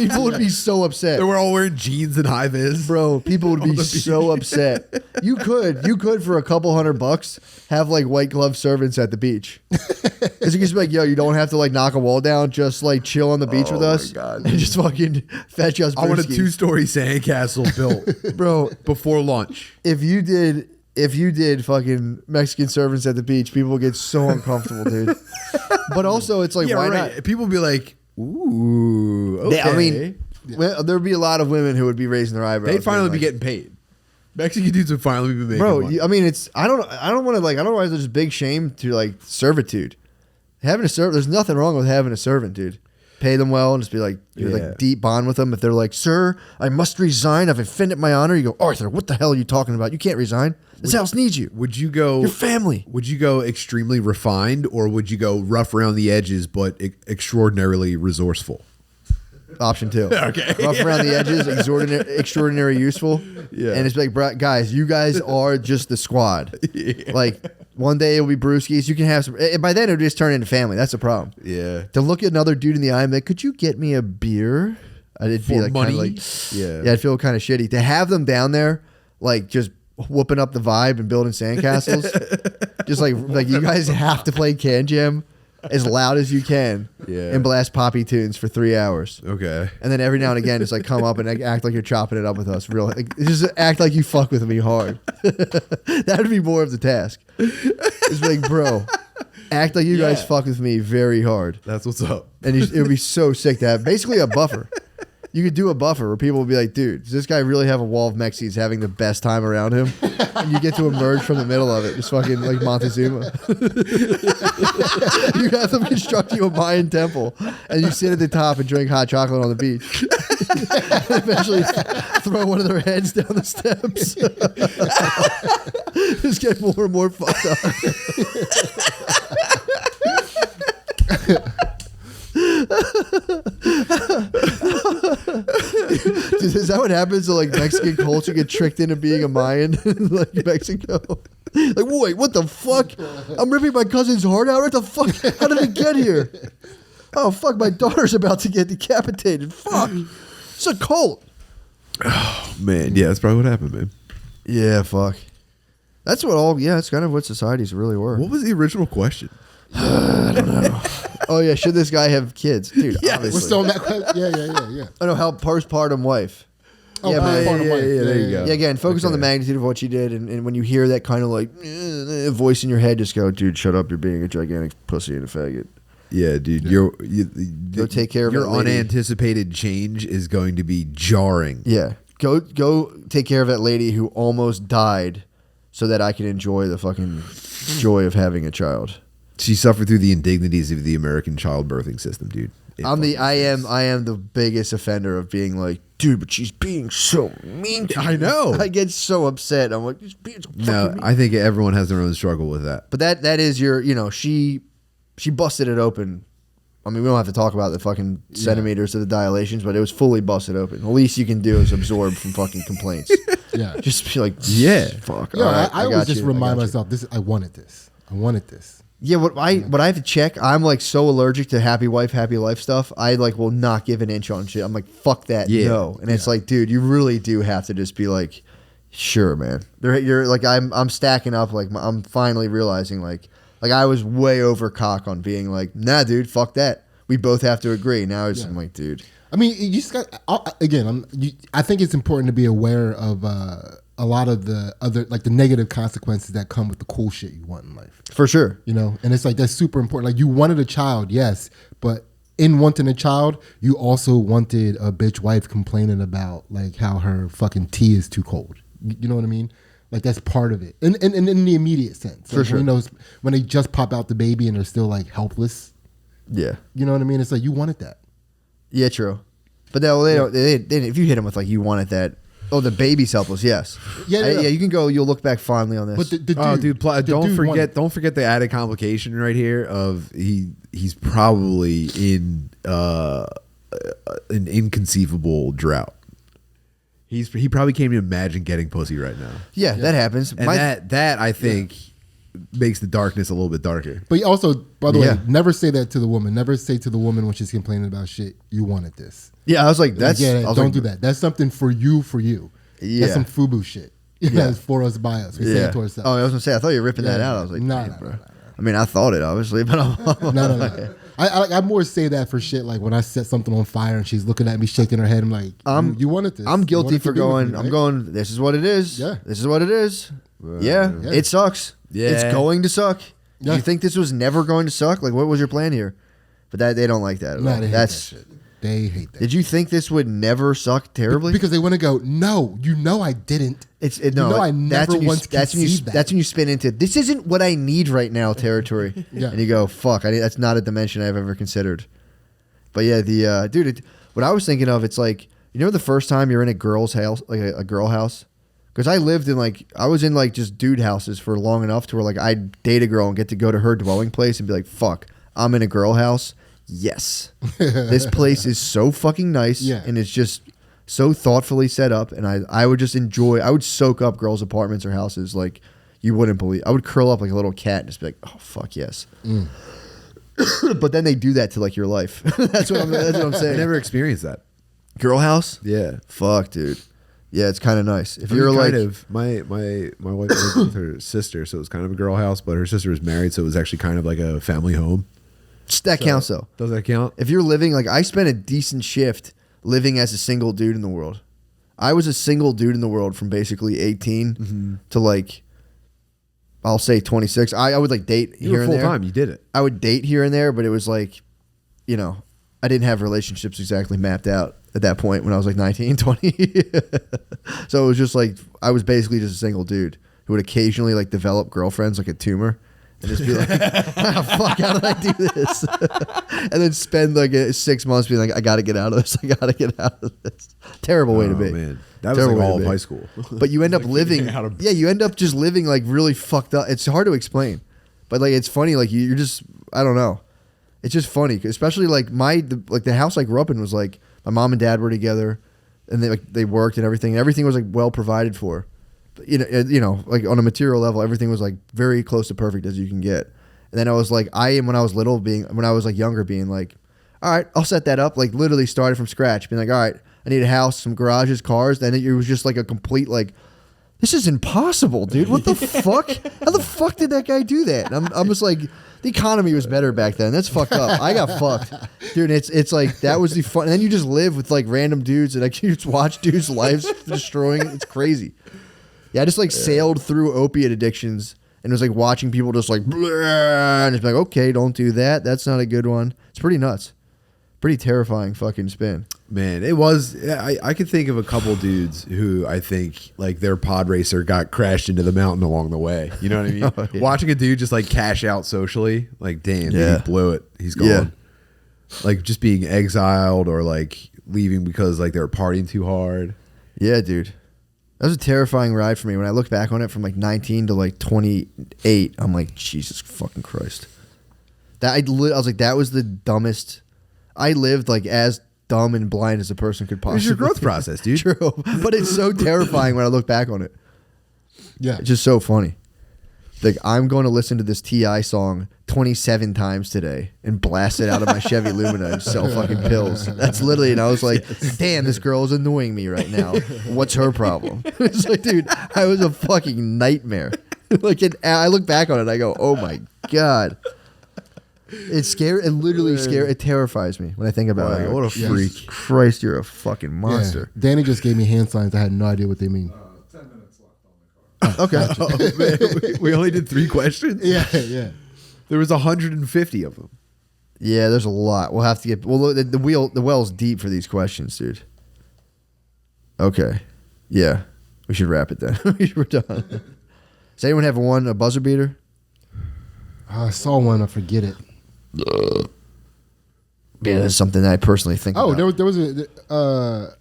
People would be so upset. They were all wearing jeans and high vis. Bro, people would be so upset. You could for a couple $100 have like white glove servants at the beach. Because you can just be like, yo, you don't have to like knock a wall down, just like chill on the beach with us. God, and just fucking fetch us. I want a brewskis. 2-story sandcastle built, Bro, before lunch. if you did fucking Mexican servants at the beach, people would get so uncomfortable, dude. But also, it's like, why not? People be like, "Ooh, okay." I mean, well, there would be a lot of women who would be raising their eyebrows. they'd finally being be like, getting paid. Mexican dudes would finally be making bro. money. I mean, it's I don't want to like I don't know why there's a big shame to like servitude. Having a servant, there's nothing wrong with having a servant, dude. Pay them well and just be like you're Yeah. like deep bond with them. If they're like, sir, I must resign. I've offended my honor. You go, Arthur, what the hell are you talking about? You can't resign. This house needs you. Would you go Your family. Would you go extremely refined, or would you go rough around the edges but extraordinarily resourcely? Option 2. Okay. Rough around the edges, extraordinary useful. Yeah. And it's like, guys, you guys are just the squad. Like, one day it'll be brewskis. You can have some. And by then, it'll just turn into family. That's the problem. Yeah. To look at another dude in the eye and be like, could you get me a beer? It'd be For like money? kind of like, Yeah. I'd feel kind of shitty. To have them down there, like, just whooping up the vibe and building sandcastles. Just like you guys have to play Can Jam as loud as you can. Yeah. And blast poppy tunes for 3 hours. Okay. And then every now and again, just like come up and act like you're chopping it up with us. Like, just act like you fuck with me hard. That would be more of the task. It's like, bro, act like you guys fuck with me very hard. That's what's up. And it would be so sick to have basically a buffer. You could do a buffer where people would be like, dude, does this guy really have a wall of Mexis having the best time around him? And you get to emerge from the middle of it, just fucking like Montezuma. You have them construct you a Mayan temple, and you sit at the top and drink hot chocolate on the beach. And eventually throw one of their heads down the steps. Just get more and more fucked up. Dude, is that what happens to like Mexican culture? Get tricked into being a Mayan in like Mexico? Like, wait, what the fuck? I'm ripping my cousin's heart out? What the fuck? How did it get here? Oh, fuck, my daughter's about to get decapitated. Fuck. It's a cult. Oh, man. Yeah, that's probably what happened, man. Yeah, fuck. That's kind of what societies really were. What was the original question? I don't know. Oh, yeah, should this guy have kids? Dude, Yes. obviously. We're still on that question. Yeah. I know, how postpartum wife. Oh, Yeah, man. postpartum wife. there you go. Yeah, again, focus on the Okay. magnitude of what she did, and when you hear that kind of like voice in your head, just go, dude, shut up, you're being a gigantic pussy and a faggot. Yeah, dude. Go take care of your that lady. unanticipated change is going to be jarring. Yeah, go take care of that lady who almost died so that I can enjoy the fucking joy of having a child. She suffered through the indignities of the American childbirthing system, dude. I am the biggest offender of being like, dude, but she's being so mean to I me. know. I get so upset. I'm like, she's being so fucking No, mean. I think everyone has their own struggle with that. But that is your, she busted it open. I mean, we don't have to talk about the fucking centimeters of the dilations, but it was fully busted open. The least you can do is absorb from fucking complaints. Yeah. Just be like, Yeah. fuck. Yeah, all right, I got always just you, remind got you. myself, I wanted this. I wanted this. Yeah, what I have to check, I'm like so allergic to happy wife, happy life stuff. I like will not give an inch on shit. I'm like, fuck that, Yeah. no. And it's like, dude, you really do have to just be like, sure, man. You're like, I'm stacking up. Like, I'm finally realizing like I was way over cock on being like, nah, dude, fuck that. We both have to agree. Now I'm like, dude. I mean, you just got, again, I think it's important to be aware of a lot of the other, like the negative consequences that come with the cool shit you want in life. For sure. And it's like, that's super important. Like, you wanted a child, yes, but in wanting a child, you also wanted a bitch wife complaining about like how her fucking tea is too cold. You know what I mean? Like, that's part of it. And in the immediate sense. For Like, sure. when they just pop out the baby and they're still like helpless. Yeah. You know what I mean? It's like, you wanted that. Yeah, true. But they don't. They if you hit them with like, you wanted that. Oh, the baby's helpless. Yes. Yeah. You can go. You'll look back fondly on this. But the dude, Oh, dude! Don't wanted- forget the added complication right here of he's probably in an inconceivable drought. He probably can't even imagine getting pussy right now, yeah, that happens. and that I think makes the darkness a little bit darker. But you also, by the Yeah. way, never say that to the woman. Never say to the woman when she's complaining about shit, you wanted this. Yeah, I was like, that's. Like, I was don't like, do that. That's something for you. Yeah. That's some FUBU shit. Yeah. It's for us, by us. We say Yeah. it to Oh, ourselves. I was gonna say. I thought you were ripping that out. I was like, No, damn, no, bro. no. I mean, I thought it obviously, but I'm No. I more say that for shit. Like when I set something on fire and she's looking at me shaking her head, I'm like, you wanted this. I'm You guilty wanted to for be with going. me, I'm right? going. This is what it is. Yeah. This is what it is. Yeah. It sucks. Yeah. It's going to suck. Yeah. You think this was never going to suck? Like, what was your plan here? But they don't like that at No, all. they hate That's. that shit. They hate that. Did you think this would never suck terribly? Because they want to go, no, I didn't. I never once conceived that. That's when you spin into this isn't what I need right now territory. Yeah. And you go, fuck, that's not a dimension I've ever considered. But yeah, what I was thinking of, it's like, the first time you're in a girl's house, like a girl house? Because I was in like just dude houses for long enough to where like I'd date a girl and get to go to her dwelling place and be like, fuck, I'm in a girl house. Yes. This place is so fucking nice. Yeah. And it's just so thoughtfully set up. And I would just I would soak up girls' apartments or houses like you wouldn't believe. I would curl up like a little cat and just be like, oh, fuck yes. But then they do that to like your life. That's what I'm I saying. never experienced that. Girl house? Yeah. Fuck, dude. Yeah, it's kind of nice. If I you're mean, like, kind of my wife lived with her sister, so it was kind of a girl house, but her sister was married, so it was actually kind of like a family home. that counts though. Does that count? If you're living, like I spent a decent shift living as a single dude in the world. I was a single dude in the world from basically 18 to like, I'll say 26. I would like date You here were and full there. time. You did it. I would date here and there, but it was like, I didn't have relationships exactly mapped out at that point when I was like 19, 20. So it was just like, I was basically just a single dude who would occasionally like develop girlfriends like a tumor. and just be like, fuck, how did I do this? And then spend like 6 months being like, I got to get out of this. I got to get out of this. Terrible way to be. Man, that was Terrible like way all to of be. high school. But you end up living. Yeah, you end up just living like really fucked up. It's hard to explain, but like it's funny. Like you're just, I don't know. It's just funny, especially like the house I grew up in was like my mom and dad were together, and they worked and everything. Everything was like well provided for. But, you know, like on a material level, everything was like very close to perfect as you can get. And then I was like, when I was little, when I was like younger, being like, all right, I'll set that up. Like literally started from scratch, being like, all right, I need a house, some garages, cars. Then it was just like a complete like, this is impossible, dude. What the fuck? How the fuck did that guy do that? And I'm just like, the economy was better back then. That's fucked up. I got fucked, dude. It's like that was the fun. And then you just live with like random dudes, and like you just watch dudes' lives destroying. It's crazy. Yeah, I just like sailed through opiate addictions, and it was like watching people just like, and it's like, okay, don't do that. That's not a good one. It's pretty nuts. Pretty terrifying fucking spin. Man, it was. I could think of a couple dudes who I think like their pod racer got crashed into the mountain along the way. You know what I mean? Oh, yeah. Watching a dude just like cash out socially, like damn, Yeah. he blew it. He's gone. Yeah. Like just being exiled or like leaving because like they were partying too hard. Yeah, dude. That was a terrifying ride for me. When I look back on it from like 19 to like 28, I'm like, Jesus fucking Christ. I was like, that was the dumbest. I lived like as dumb and blind as a person could It possibly. was your growth process, dude. True, but it's so terrifying when I look back on it. Yeah. It's just so funny. Like I'm going to listen to this T.I. song 27 times today and blast it out of my Chevy Lumina and sell fucking pills. That's literally, and I was like, damn, this girl is annoying me right now. What's her problem? It's like, dude, I was a fucking nightmare. Like, I look back on it, I go, oh my God. It's scary. It literally scary. It terrifies me when I think about it. I go, what a Yes. freak. Christ, you're a fucking monster. Yeah. Danny just gave me hand signs. I had no idea what they mean. 10 minutes left on the card. Okay. Oh, man, we only did 3 questions. Yeah, yeah. There was 150 of them. Yeah, there's a lot. We'll have to get. Well, the well's deep for these questions, dude. Okay. Yeah. We should wrap it then. We're done. Does anyone have a buzzer beater? I saw one. I forget it. Yeah, that's something that I personally think Oh, about. there was a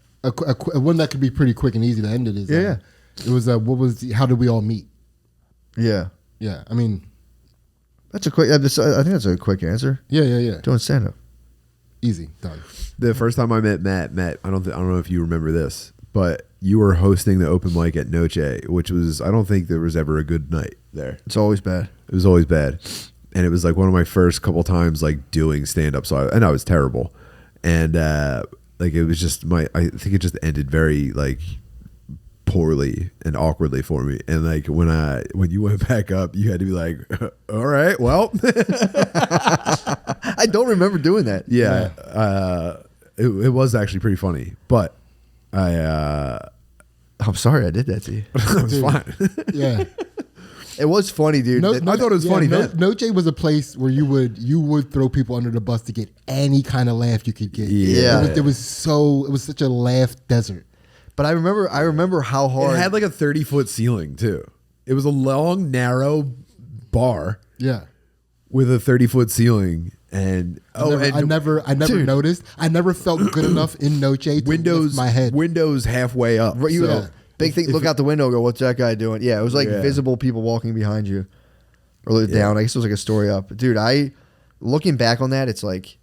one that could be pretty quick and easy to end it. Is Yeah. It was how did we all meet? Yeah. Yeah, I mean, That's a quick. I think that's a quick answer. yeah. Doing stand up. Easy, done. The first time I met Matt, I don't know if you remember this, but you were hosting the open mic at Noche, which was, I don't think there was ever a good night there. It's always bad. It was always bad. And it was like one of my first couple times like doing stand up. And I was terrible. And like it was just I think it just ended very like poorly and awkwardly for me. And like when you went back up, you had to be like, all right, well. I don't remember doing that. Yeah. It was actually pretty funny. But I'm sorry I did that to you. it was fine. Yeah. It was funny, dude. No, I thought it was funny then. Noche was a place where you would throw people under the bus to get any kind of laugh you could get. Yeah. It was such a laugh desert. But I remember how hard. It had like a 30-foot ceiling too. It was a long, narrow bar Yeah. with a 30-foot ceiling. And I never Dude. noticed. I never felt good enough in Noche to lift my head. windows halfway up. Right, you So big thing. Look out the window. Go. What's that guy doing? Yeah, it was like Yeah. visible people walking behind you, or down. I guess it was like a story up. Dude, looking back on that, it's like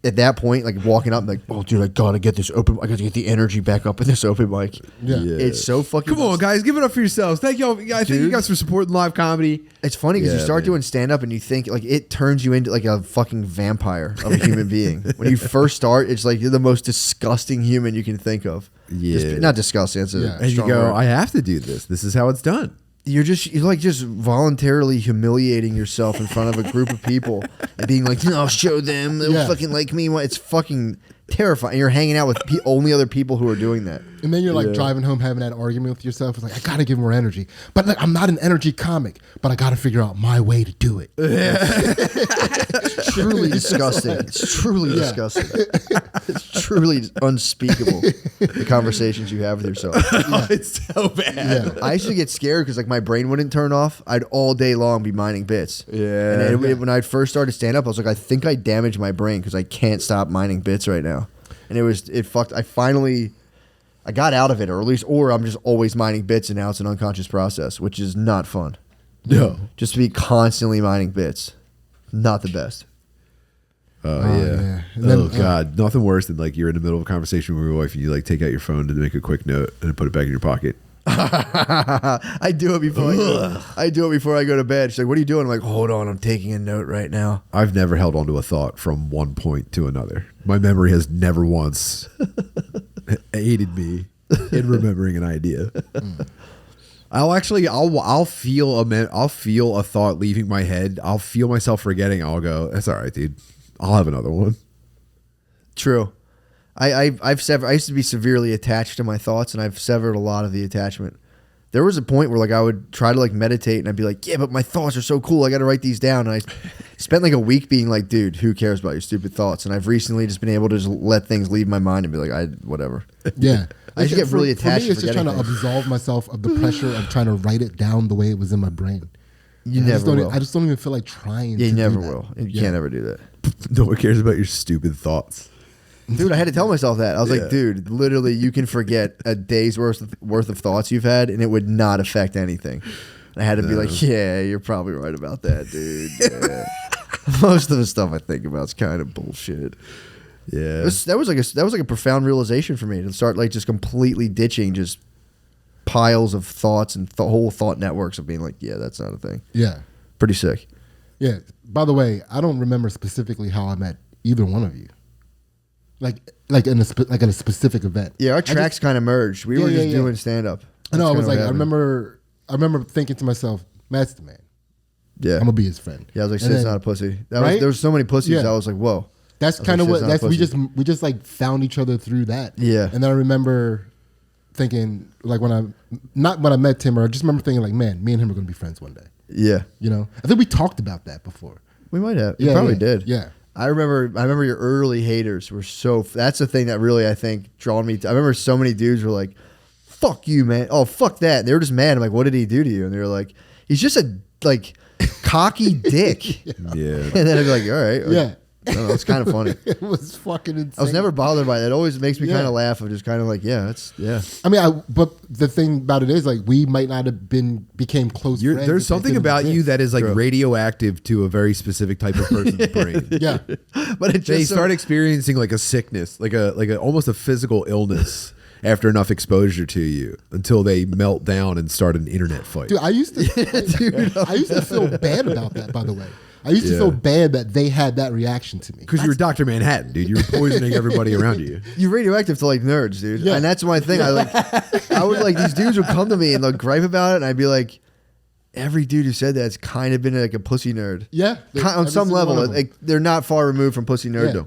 at that point, like walking up, I'm like, oh, dude, I gotta get this open. I gotta get the energy back up in this open mic. Yeah. It's so fucking. Come on, guys, give it up for yourselves. Thank y'all. Thank you Dude. guys for supporting live comedy. It's funny because you Yeah, start man. doing stand up and you think like it turns you into like a fucking vampire of a human being. When you first start, it's like you're the most disgusting human you can think of. Yeah. Not disgusting. It's a Yeah. And you strong go, word. I have to do this. This is how it's done. You're like just voluntarily humiliating yourself in front of a group of people and being like, no, I'll show them. They'll Yeah. fucking like me. It's fucking terrifying. You're hanging out with only other people who are doing that. And then you're like driving home having that argument with yourself. It's like, I gotta give more energy. But like, I'm not an energy comic, but I gotta figure out my way to do it. It's truly disgusting. It's truly disgusting. It's truly unspeakable. The conversations you have with yourself. It's so bad. Yeah. I used to get scared because like my brain wouldn't turn off. I'd all day long be minding bits. Yeah. And when I first started stand up, I was like, I think I damaged my brain because I can't stop minding bits right now. And it fucked. I got out of it, or I'm just always minding bits, and now it's an unconscious process, which is not fun. No. Just to be constantly minding bits, not the best. Oh, Oh, yeah. yeah. And then, Oh, God. Nothing worse than like you're in the middle of a conversation with your wife and you like take out your phone to make a quick note and put it back in your pocket. I do it before I go to bed. She's like, "What are you doing?" I'm like, "Hold on, I'm taking a note right now." I've never held on to a thought from one point to another. My memory has never once aided me in remembering an idea. I'll feel a thought leaving my head. I'll feel myself forgetting. I'll go, "That's all right, dude. I'll have another one." True. I used to be severely attached to my thoughts, and I've severed a lot of the attachment. There was a point where like I would try to like meditate, and I'd be like, "Yeah, but my thoughts are so cool. I got to write these down." And I spent like a week being like, "Dude, who cares about your stupid thoughts?" And I've recently just been able to just let things leave my mind and be like, "Whatever." Yeah. I used to get really attached For me, to it's just trying to forgetting absolve myself of the pressure of trying to write it down the way it was in my brain. You And never will. I just don't even feel like trying. Yeah, to you do never that. will. You Yeah. can't ever do that. No one cares about your stupid thoughts. Dude, I had to tell myself that. I was Yeah. like, dude, literally, you can forget a day's worth of thoughts you've had, and it would not affect anything. And I had to be like, yeah, you're probably right about that, dude. Yeah. Most of the stuff I think about is kind of bullshit. Yeah. That was like a profound realization for me to start like just completely ditching just piles of thoughts and whole thought networks of being like, yeah, that's not a thing. Yeah. Pretty sick. Yeah. By the way, I don't remember specifically how I met either one of you. Like at a specific event. Yeah, our tracks kind of merged. We were just doing stand up. I know. I was like, I remember thinking to myself, Matt's the man. Yeah. I'm gonna be his friend. Yeah, I was like, And Sid's then- not a pussy. Right? There was so many pussies. Yeah. I was like, whoa. That's I was kind of like, what. Sid's not a That's pussy. we just like found each other through that. Yeah. And then I remember thinking like when I met Tim, or I just remember thinking like, man, me and him are gonna be friends one day. Yeah, You know, I think we talked about that before. we might have. You probably did. Yeah. I remember your early haters were so. That's the thing that really I think drawn me. I remember so many dudes were like, "Fuck you, man! Oh, fuck that!" And they were just mad. I'm like, "What did he do to you?" And they were like, "He's just a like cocky dick." Yeah. And then I'd be like, "All right, Yeah. I don't know, it's kind of funny." It was fucking insane. I was never bothered by that. It always makes me Yeah. kind of laugh. Of just kind of like, yeah, it's yeah. I mean, but the thing about it is, like, we might not have became close friends. There's if something didn't about you exist. that is like True. radioactive to a very specific type of person's brain. Yeah. But it They just start experiencing like a sickness, like a almost a physical illness after enough exposure to you until they melt down and start an internet fight. Dude, I used to feel bad about that, by the way. I used to Yeah. feel bad that they had that reaction to me. Because you're Dr. Manhattan, dude. You're poisoning everybody around you. You're radioactive to like nerds, dude. Yeah. And that's my thing. I would like these dudes would come to me and they'll gripe about it, and I'd be like, every dude who said that's kind of been like a pussy nerd. Yeah. On Every some single level, one of them. like they're not far removed from pussy Yeah. nerddom.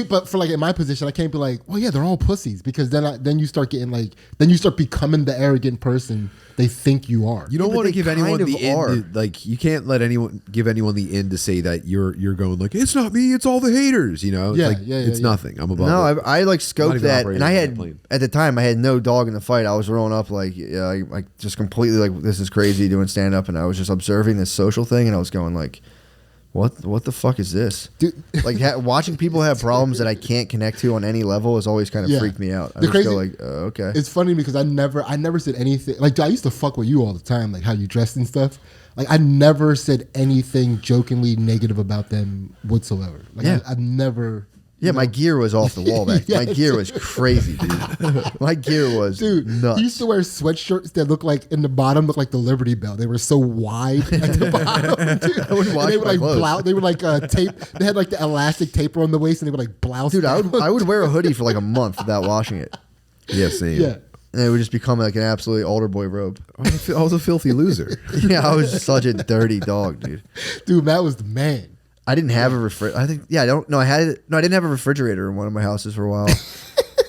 But for like in my position, I can't be like, well, yeah, they're all pussies, because then you start getting like, then you start becoming the arrogant person they think you are. You don't but want to they give anyone kind the of in are. to, like you can't let anyone give anyone the in to say that you're going like it's not me, it's all the haters. You know, Yeah, like, yeah, it's yeah. nothing. I'm above No, it. I like Not scoped even that, operating and I on had that plane. at the time I had no dog in the fight. I was rolling up like I just completely like this is crazy doing stand up, and I was just observing this social thing, and I was going like, what the fuck is this? Dude. Like watching people have problems that I can't connect to on any level has always kind of Yeah. freaked me out. I The just go crazy- like, okay, It's funny because I never said anything. Like, I used to fuck with you all the time, like how you dressed and stuff. Like, I never said anything jokingly negative about them whatsoever. Like, Yeah. I've never. yeah, my gear was off the wall back. Yeah, My gear was crazy, dude. My gear was Dude, nuts. you used to wear sweatshirts that look like in the bottom look like the Liberty Bell. They were so wide at the bottom. Dude. I would And wash they would my like clothes. They would like tape. They had like the elastic taper on the waist, and they would like blouse. Dude, I down. would wear a hoodie for like a month without washing it, Yeah, same. Yeah. and it would just become like an absolutely altar boy robe. I was a filthy loser. Yeah, I was such a dirty dog, dude. Dude, Matt was the man. I didn't have a refrigerator. I think, yeah, I don't know. I didn't have a refrigerator in one of my houses for a while.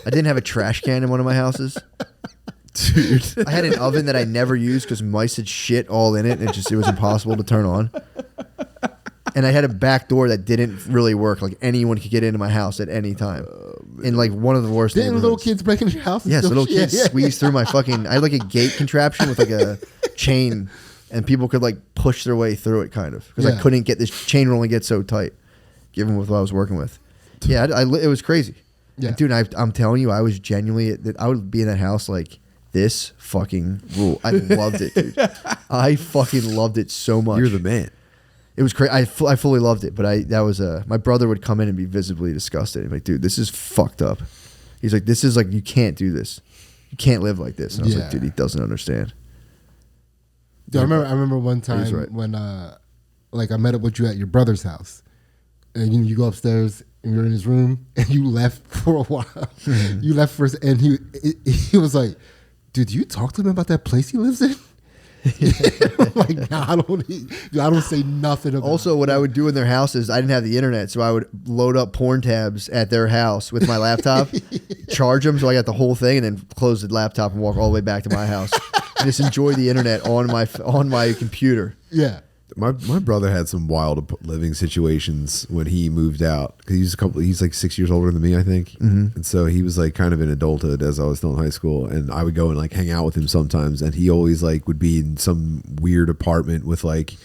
I didn't have a trash can in one of my houses. Dude. I had an oven that I never used because mice had shit all in it, and it was impossible to turn on. And I had a back door that didn't really work. Like anyone could get into my house at any time. In like one of the worst Didn't little neighborhoods. kids break into your house? and Yes, steal little shit? kids squeeze through my fucking. I had like a gate contraption with like a chain, and people could like push their way through it, kind of, because I Yeah. couldn't get this chain would only get so tight, given with what I was working with. Yeah, it was crazy. Yeah. Dude, I'm telling you, I was genuinely. I would be in that house like this fucking rule. I loved it, dude. I fucking loved it so much. You're the man. It was crazy. I fully loved it, but that was my brother would come in and be visibly disgusted. He'd be like, dude, this is fucked up. He's like, this is like, you can't do this. You can't live like this. And I was like, Yeah. dude, he doesn't understand. Dude, I remember one He was time right. when like I met up with you at your brother's house, and you go upstairs and you're in his room, and you left for a while. You left first, and he was like, "Dude, do you talk to him about that place he lives in?" I'm like, nah, I don't say nothing about. Also, what I would do in their houses, I didn't have the internet, so I would load up porn tabs at their house with my laptop, charge them, so I got the whole thing, and then close the laptop and walk all the way back to my house. And just enjoy the internet on my computer. Yeah. My brother had some wild living situations when he moved out, because he's like 6 years older than me, I think. Mm-hmm. And so he was like kind of in adulthood as I was still in high school, and I would go and like hang out with him sometimes, and he always like would be in some weird apartment with like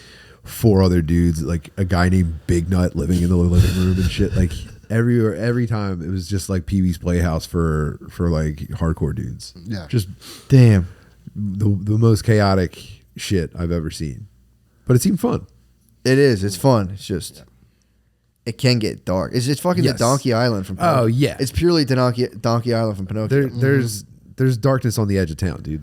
4 other dudes, like a guy named Big Nut living in the living room and shit. Like every time it was just like Pee-wee's Playhouse for like hardcore dudes. Yeah. Just Damn. the most chaotic shit I've ever seen. But it seemed fun. It is. It's fun. It's just, it can get dark. It's fucking Yes. the Donkey Island from Pinocchio. Oh, yeah. It's purely Donkey Island from Pinocchio. There's darkness on the edge of town, dude.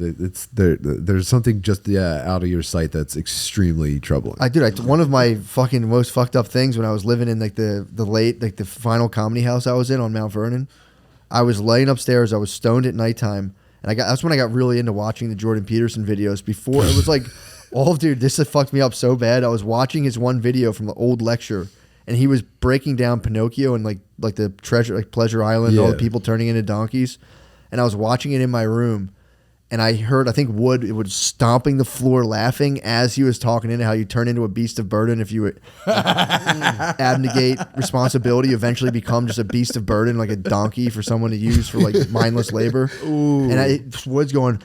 There's something just out of your sight that's extremely troubling. One of my fucking most fucked up things when I was living in like the final comedy house I was in on Mount Vernon, I was laying upstairs. I was stoned at nighttime, and that's when I got really into watching the Jordan Peterson videos. Before it was like, oh, dude, this fucked me up so bad. I was watching his one video from the old lecture, and he was breaking down Pinocchio and like the treasure, like Pleasure Island, all the Yeah. people turning into donkeys. And I was watching it in my room, and I heard, I think Wood was stomping the floor laughing as he was talking into how you turn into a beast of burden if you would abnegate responsibility, eventually become just a beast of burden, like a donkey for someone to use for like mindless labor. Ooh. And Wood's going,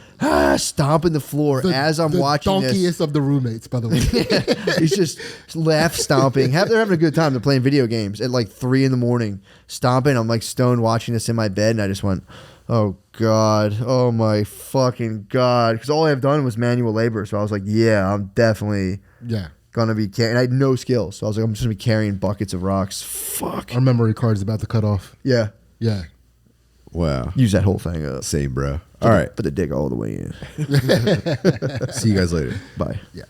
stomping the floor as I'm watching this. Donkiest of the roommates, by the way. He's just laugh stomping. They're having a good time. They're playing video games at like 3 a.m. stomping. I'm like stoned watching this in my bed, and I just went, oh God, oh my fucking God. Because all I've done was manual labor. So I was like, yeah, I'm definitely going to be and I had no skills. So I was like, I'm just going to be carrying buckets of rocks. Fuck. Our memory card's about to cut off. Yeah. Yeah. Wow. Use that whole thing up. Same, bro. All right. Put the dick all the way in. See you guys later. Bye. Yeah.